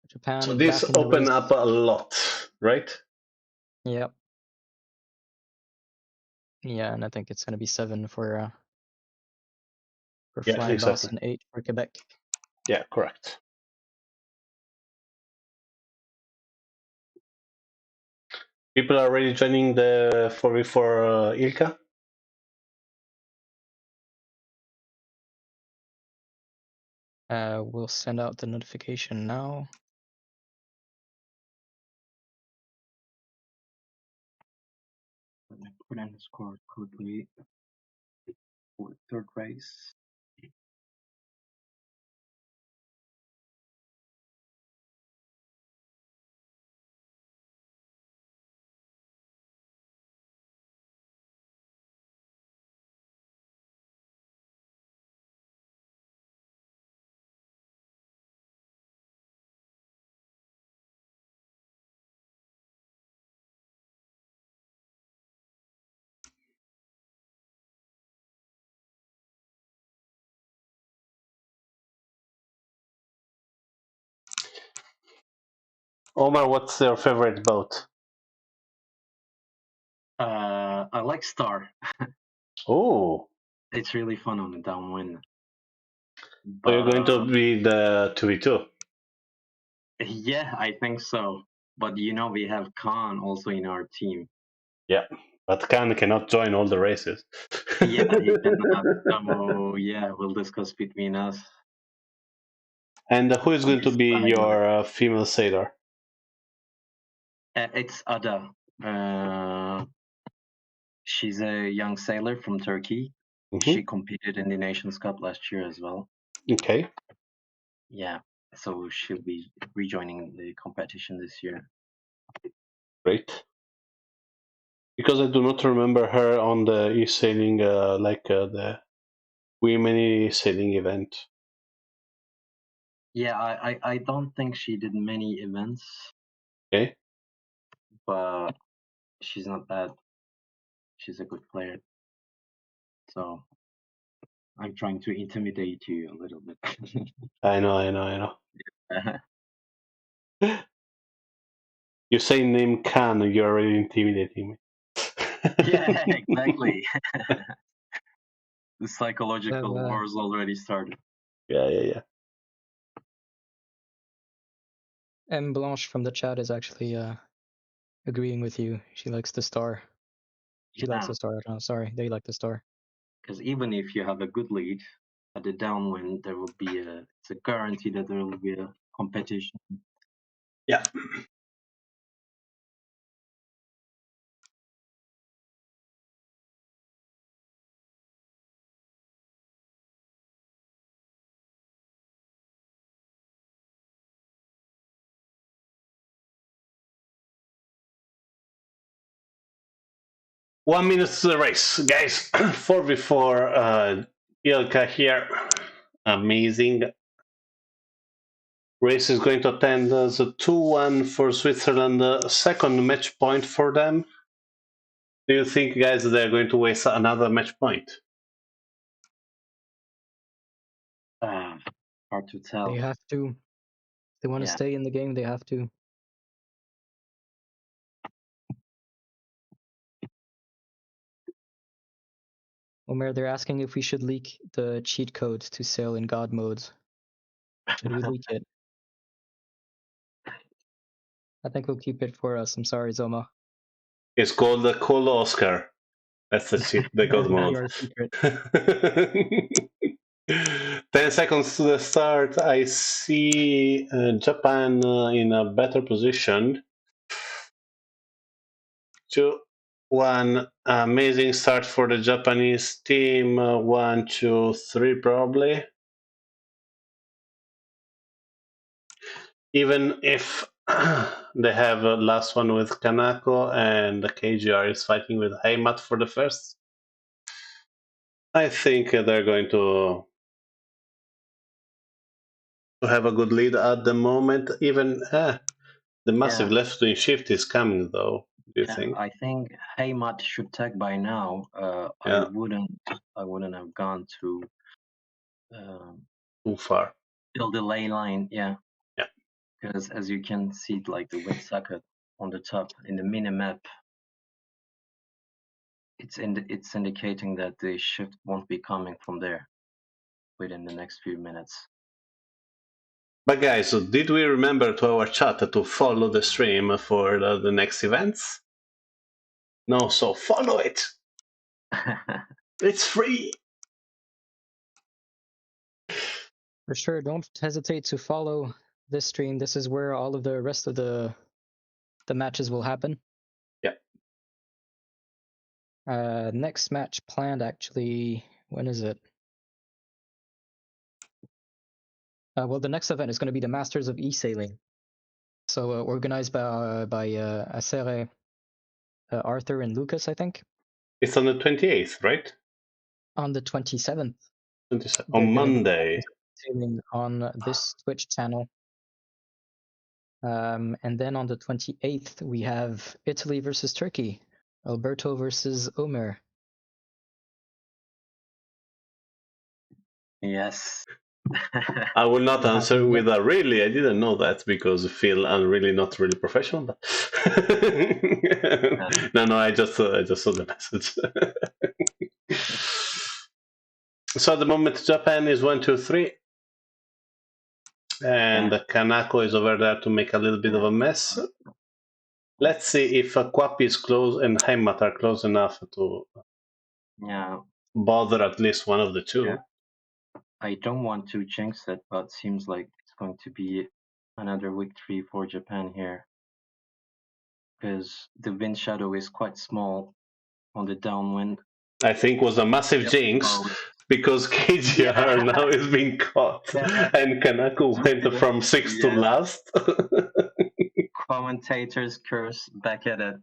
Japan So this back in the open race. up a lot, right? Yep. Yeah, and I think it's gonna be 7 for Yeah, Flying Boss exactly. and 8 for Quebec. Yeah, correct. People are already joining the 4v4 Ilka. We'll send out the notification now. Let me put in the score quickly for the third race. Omar, what's your favorite boat? I like Star. Oh, It's really fun on the downwind. so you're going to But be the 2v2. yeah, I think so. But we have Khan also in our team. Yeah, but Khan cannot join all the races. Yeah, he cannot. So yeah, we'll discuss between us And who is on going to his be sideline. your female sailor? It's Ada. She's a young sailor from Turkey. She Mm-hmm. competed in the Nations Cup last year as well. Okay, Yeah, so she'll be rejoining the competition this year. great. Because I do not remember her on the e-sailing, the women sailing event. Yeah, I don't think she did many events, Okay, but she's not bad. She's a good player. So I'm trying to intimidate you a little bit. I know. You say name Khan, you're already intimidating me. Yeah, exactly. The psychological Uh, wars already started. Yeah. M Blanche from the chat is actually agreeing with you. She likes the Star. She likes Yeah, the Star. Oh, sorry, they like the Star. because even if you have a good lead at the downwind, there will be it's a guarantee that there will be a competition. Yeah. One minute to the race, guys. 4v4 Ilka here. amazing. Race is going to attend the 2-1 for Switzerland, second match point for them. Do you think, guys, they're going to waste another match point? Hard to tell. They have to. If they want to Yeah. stay in the game, they have to. Omer, they're asking if we should leak the cheat codes to sail in God modes. Should we leak it? I think we'll keep it for us. I'm sorry, Zoma. It's called the Cold Oscar. That's the That God will be mode. our secret. 10 seconds to the start. I see Japan in a better position. 2-1. Amazing start for the Japanese team. 1, 2, 3, probably. Even if they have a last one with Kanako and the KGR is fighting with Heimat for the first, I think they're going to have a good lead at the moment. Even the massive left wing shift is coming, though. Do you think? I think Haymat should tag by now. I Yeah, wouldn't have gone to too far. build the ley line. Yeah, Yeah. because as you can see, like the wind socket on the top in the mini map, it's indicating that the shift won't be coming from there within the next few minutes. But guys, so did we remember to our chat to follow the stream for the next events? No, so follow it. It's free. For sure, don't hesitate to follow this stream. This is where all of the rest of the matches will happen. Yeah. Next match planned, actually, when is it? Well, the next event is going to be the Masters of E-Sailing. So organized by Acere, Arthur and Lucas, I think. It's on the 28th, right? On the 27th. 27th, They're on going to be Monday. streaming on this Twitch channel. And then on the 28th, we have Italy versus Turkey, Alberto versus Omer. Yes. I will not We'll have answer the with a really. I didn't know that because I feel I'm really not really professional. But no, I just saw the message. So at the moment, Japan is 1, 2, 3, and Kanako is over there to make a little bit of a mess. Let's see if Kwapi is close and Heimat are close enough to bother at least one of the two. Yeah. I don't want to jinx it, but seems like it's going to be another victory for Japan here. Because the wind shadow is quite small on the downwind. I think was a massive jinx because KGR now is being caught and Kanako went from 6th to last. Commentators curse back at it.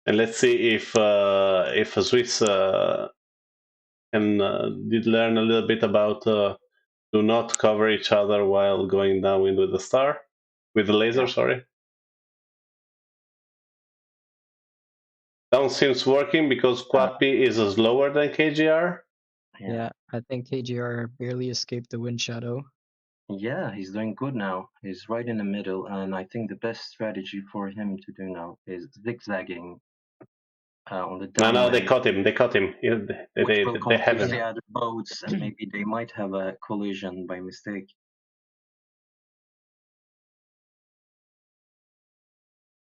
And let's see if a Swiss did learn a little bit about do not cover each other while going downwind with the laser. Sorry. Down seems working because Kwapi is slower than KGR. Yeah, I think KGR barely escaped the wind shadow. Yeah, he's doing good now. He's right in the middle, and I think the best strategy for him to do now is zigzagging on the downwind. No, they caught him. Yeah, which will they confuse haven't. the other boats, and maybe they might have a collision by mistake.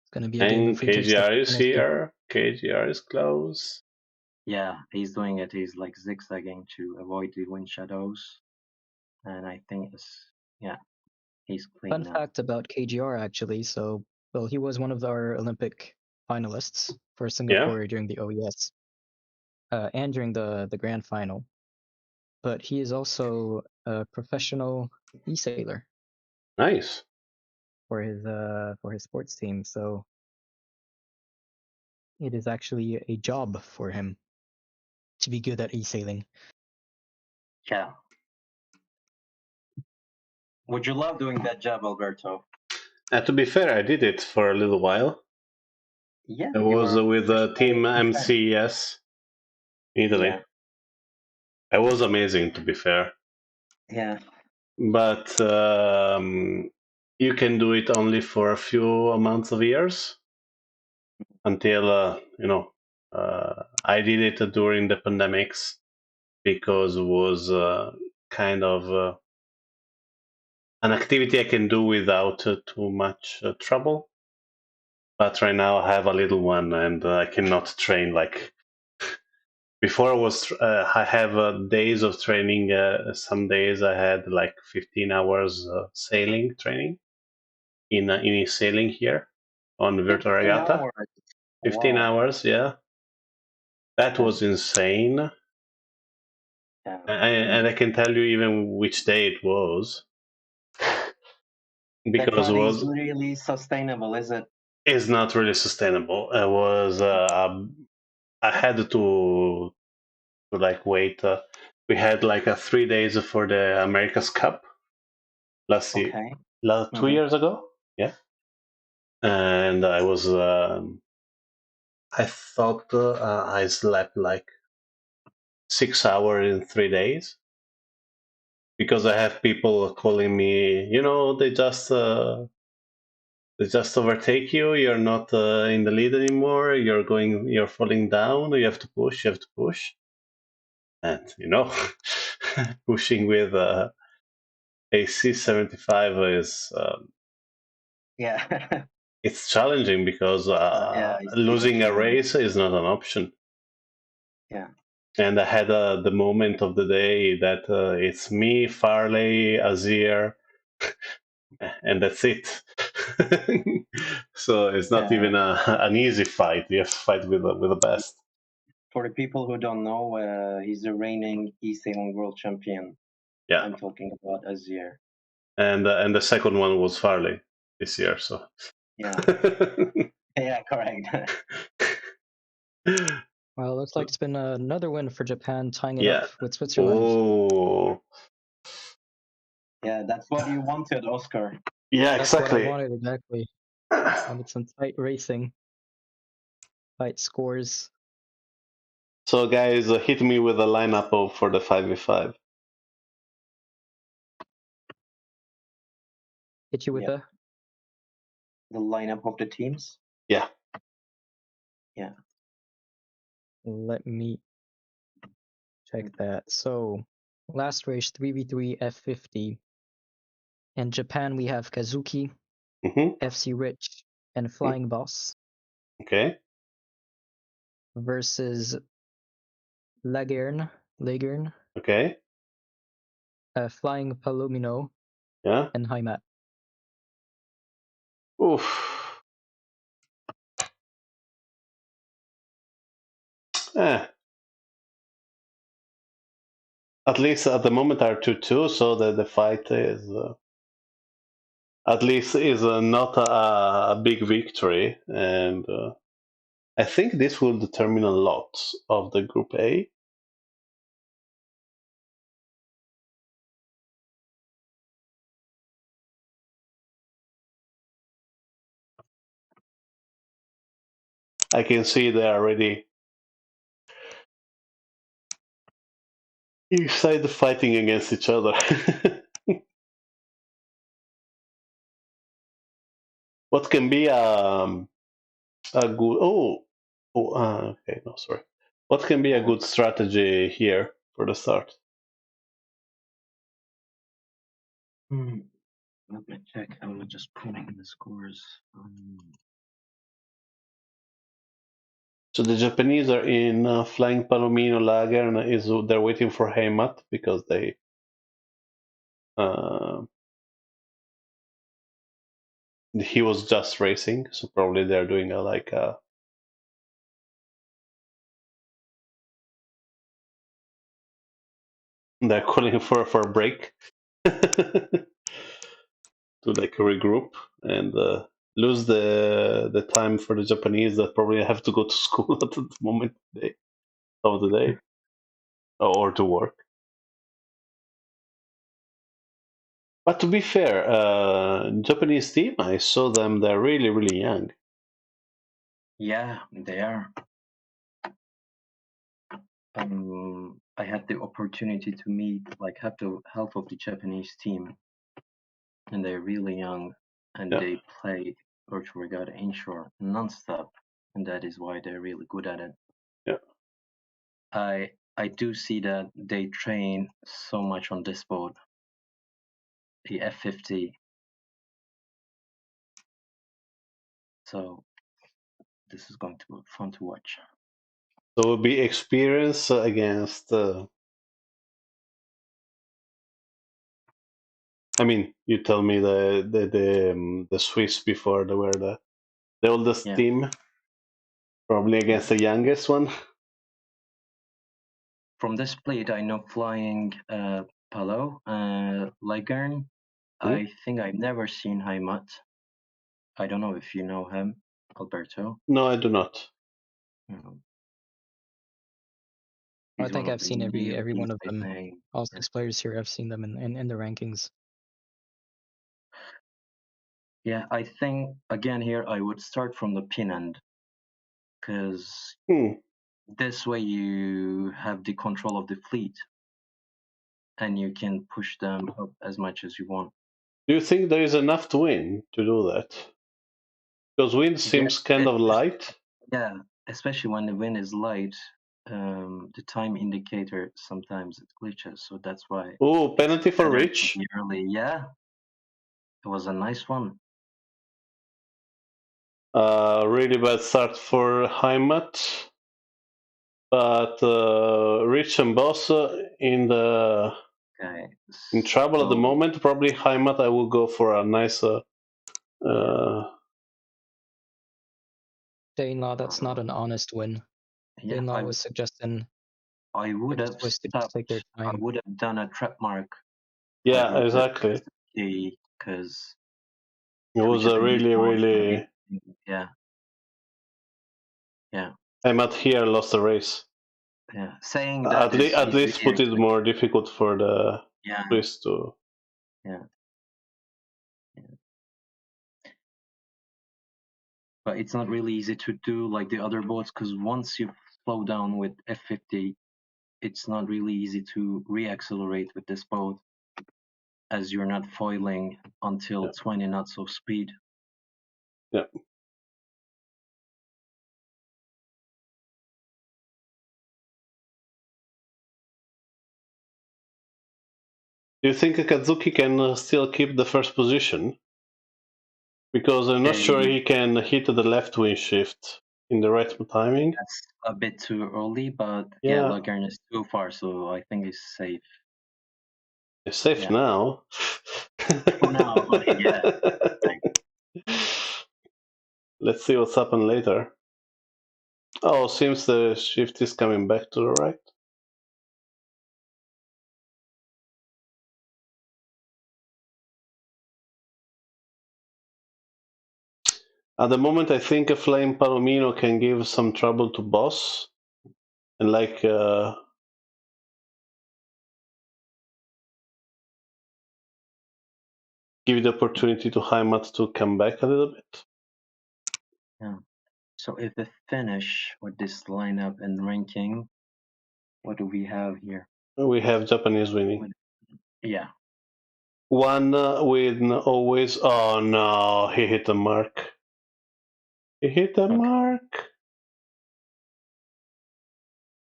It's going to be a game And of free kicks. KGR is here. KGR is close. Yeah, he's doing it. He's like zigzagging to avoid the wind shadows, and I think he's clean Fun now. fact about KGR, actually. So, well, he was one of our Olympic finalists for Singapore during the OES and during the grand final. But he is also a professional e-sailor. Nice. For his sports team. So it is actually a job for him to be good at e-sailing. Yeah. Would you love doing that job, Alberto? To be fair, I did it for a little while. Yeah, I you was were a with professional Team defense. MCES in Italy. Yeah, I was amazing, to be fair. yeah, But you can do it only for a few months of years until I did it during the pandemics because it was kind of an activity I can do without too much trouble. But right now I have a little one and I cannot train like before. I have days of training. Some days I had like 15 hours sailing training in sailing here on Virtual 15 Regatta. hours. 15 Wow. hours, yeah. That Yeah, was insane. yeah. And I can tell you even which day it was That's because it not was really sustainable, is it? it's not really sustainable. It was I had to like wait. We had like a 3 days for the America's Cup last year, Okay. 2 Hmm. years ago. Yeah, and I thought I slept like 6 hours in 3 days because I have people calling me. They just overtake you. You're not in the lead anymore. You're falling down. You have to push. You have to push, and pushing with a C-75 is Yeah. it's challenging because Yeah, I see what losing you a mean. race is not an option. Yeah. And I had the moment of the day that it's me, Farley, Azir, and that's it. So it's not Yeah. even an easy fight. You have to fight with the best. For the people who don't know, he's the reigning e-sailing world champion. Yeah, I'm talking about Azir. and the second one was Farley this year. So Yeah. Yeah, correct. Well, looks like it's been another win for Japan, tying it up yeah. with Switzerland. Oh, Yeah, that's what you wanted, Oscar. yeah, That's what I exactly. wanted exactly. Wanted some tight racing, tight scores. So guys, hit me with a lineup for the 5v5. Hit you with Yeah. a. The lineup of the teams. Yeah. Yeah. Let me check that. So, last race 3v3 F50. In Japan, we have Kazuki, Hmm. FC Rich, and Flying Boss Okay. versus Lagern, Okay. Flying Palomino, Yeah. and Heimat. Oof. Eh. At least at the moment are 2-2, so the fight is at least is not a big victory, and I think this will determine a lot of the Group A. I can see they're already inside fighting against each other. What can be a good? Okay, no, sorry. What can be a Yeah. good strategy here for the start? Hmm. Let me check. I'm just putting in the scores. So the Japanese are in flying Palomino Lager, and they're waiting for Heimat because uh, he was just racing, so probably they're doing they're calling for a break to like regroup and lose the time for the Japanese that probably have to go to school at the moment of the day or to work. But to be fair, Japanese team, I saw them. They're really, really young. Yeah, they are. I had the opportunity to meet like half of the Japanese team, and they're really young, and Yeah. they play virtual regatta inshore non-stop, and that is why they're really good at it. Yeah. I do see that they train so much on this boat, the F50. So this is going to be fun to watch. So it will be experience against. I mean, you tell me the Swiss before they were the oldest Yeah, team, probably yeah. against the youngest one. From this plate, I know flying Palo, Ligern. Hmm? I think I've never seen Heimat. I don't know if you know him, Alberto. No, I do not. Um, I he's one think of I've the seen new every one East, of I them. think. All Yeah. 6 players here, I've seen them in the rankings. Yeah, I think again here I would start from the pin end because Hmm. this way you have the control of the fleet and you can push them up as much as you want. Do you think there is enough to win to do that? Because wind Yeah, seems kind of light. yeah, especially when the wind is light, the time indicator sometimes it glitches, so that's why Oh, it's penalty for better to Rich. be early. Yeah, it was a nice one. Really bad start for Heimat. But Rich and Boss Okay, in trouble at the so moment. Probably Heimat. I will go for a nice. yeah, Law, that's not an honest win. yeah, Law was suggesting I for would the have Swiss to just take their stopped. I time. would have done a trap mark for Yeah, the exactly. key because It two was a Japanese really, boats having, really. yeah, yeah, Heimat here lost the race. yeah. Saying that is At easy least put it actually. more difficult for the Yeah, Swiss to. yeah, yeah. But it's not really easy to do like the other boats because once you slow down with F50, it's not really easy to reaccelerate with this boat as you're not foiling until Yeah. 20 knots of speed. Yeah. Do you think Akazuki can still keep the first position? Because I'm not sure They he can hit the left wing shift in the right timing. That's a bit too early, but yeah, Yeah, Lagern is too far, so I think he's safe. it's safe Yeah, now. for now, yeah. Like, Let's see what's happened later. Oh, seems the shift is coming back to the right. At the moment, I think a Flame Palomino can give some trouble to Boss, and give the opportunity to Heimat to come back a little bit. yeah. So if we finish with this lineup and ranking, what do we have here? We have Japanese winning. Yeah. One win always. Oh no, he hit the mark. He hit the Okay. mark.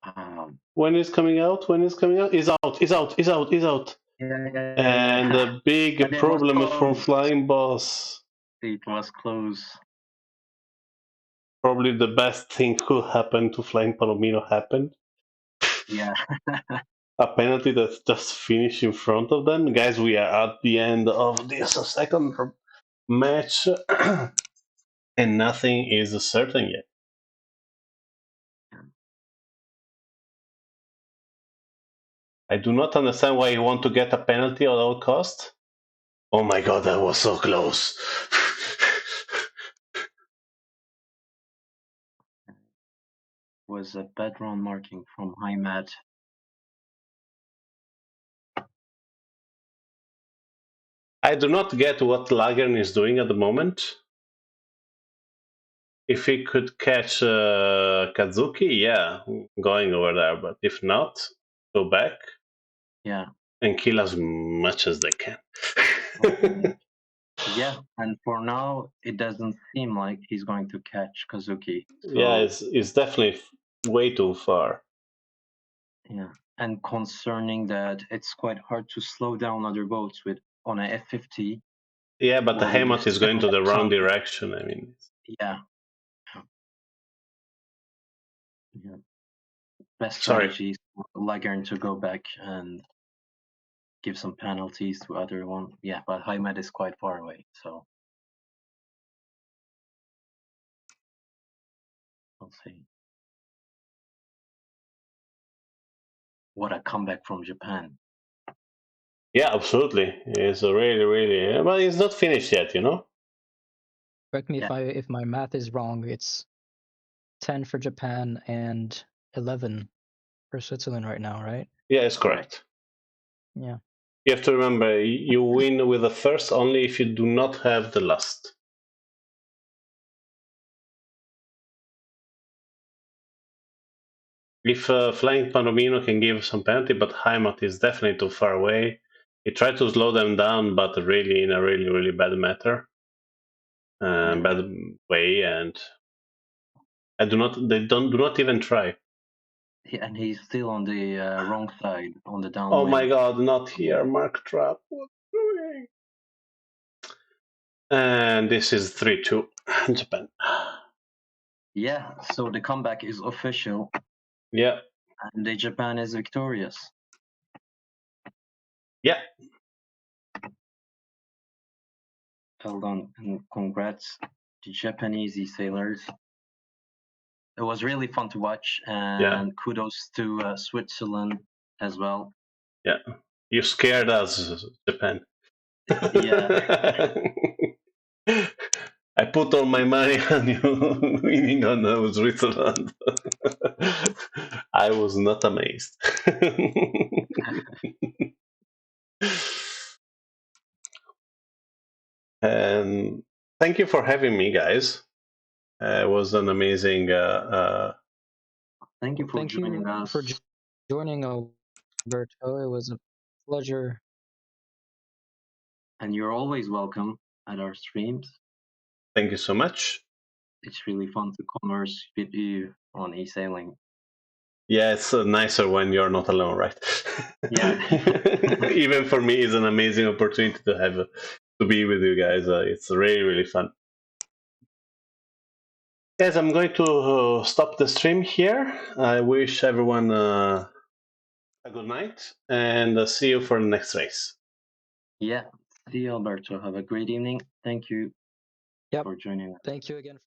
Um. When is coming out? When is coming out? He's out. He's out. He's out. He's out. And Yeah. a big And it was problem for close. Flying Boss. It was close. Probably the best thing could happen to Flying Palomino happened. Yeah. A penalty that's just finished in front of them. Guys, we are at the end of this second match, and nothing is certain yet. I do not understand why you want to get a penalty at all cost. Oh my god, that was so close. Was a bad run marking from Heimat. I do not get what Lagern is doing at the moment. If he could catch Kazuki, yeah, going over there. But if not, go back Yeah. and kill as much as they can. Yeah, and for now, it doesn't seem like he's going to catch Kazuki. So, yeah, it's definitely way too far. Yeah, and concerning that, it's quite hard to slow down other boats with on a F50. Yeah, but the Well, you Heimat is going to the wrong direction. I mean, yeah. Yeah. Best sorry. strategy is for Lagern to go back and give some penalties to other one. Yeah, but Heimat is quite far away, so we'll see. What a comeback from Japan. Yeah, absolutely. It's a really, but it's not finished yet, you know. Correct me Yeah. if my math is wrong. It's 10 for Japan and 11 for Switzerland right now, right? Yeah, it's correct. Yeah. You have to remember, you win with the first only if you do not have the last. If Flying Palomino can give some penalty, but Heimat is definitely too far away. He tried to slow them down, but really in a really bad matter, bad way, and they do not even try. And he's still on the wrong side, on the downwind. Oh my God, not here, Mark Trapp. What's doing? And this is 3-2 Japan. Yeah, so the comeback is official. Yeah. And the Japan is victorious. Yeah. Well done, and congrats to Japanese sailors. It was really fun to watch, and kudos to Switzerland as well. Yeah, you scared us, Japan. Yeah. I put all my money on you winning on Switzerland. I was not amazed. And thank you for having me, guys. It was an amazing. Thank you for joining us. For joining, Alberto. It was a pleasure. And you're always welcome at our streams. Thank you so much. It's really fun to converse with you on e-sailing. Yeah, it's nicer when you're not alone, right? Yeah. Even for me, it's an amazing opportunity to have to be with you guys. It's really fun. Guys, I'm going to stop the stream here. I wish everyone a good night and see you for the next race. Yeah. See you, Alberto. Have a great evening. Thank you for joining us. Thank you again.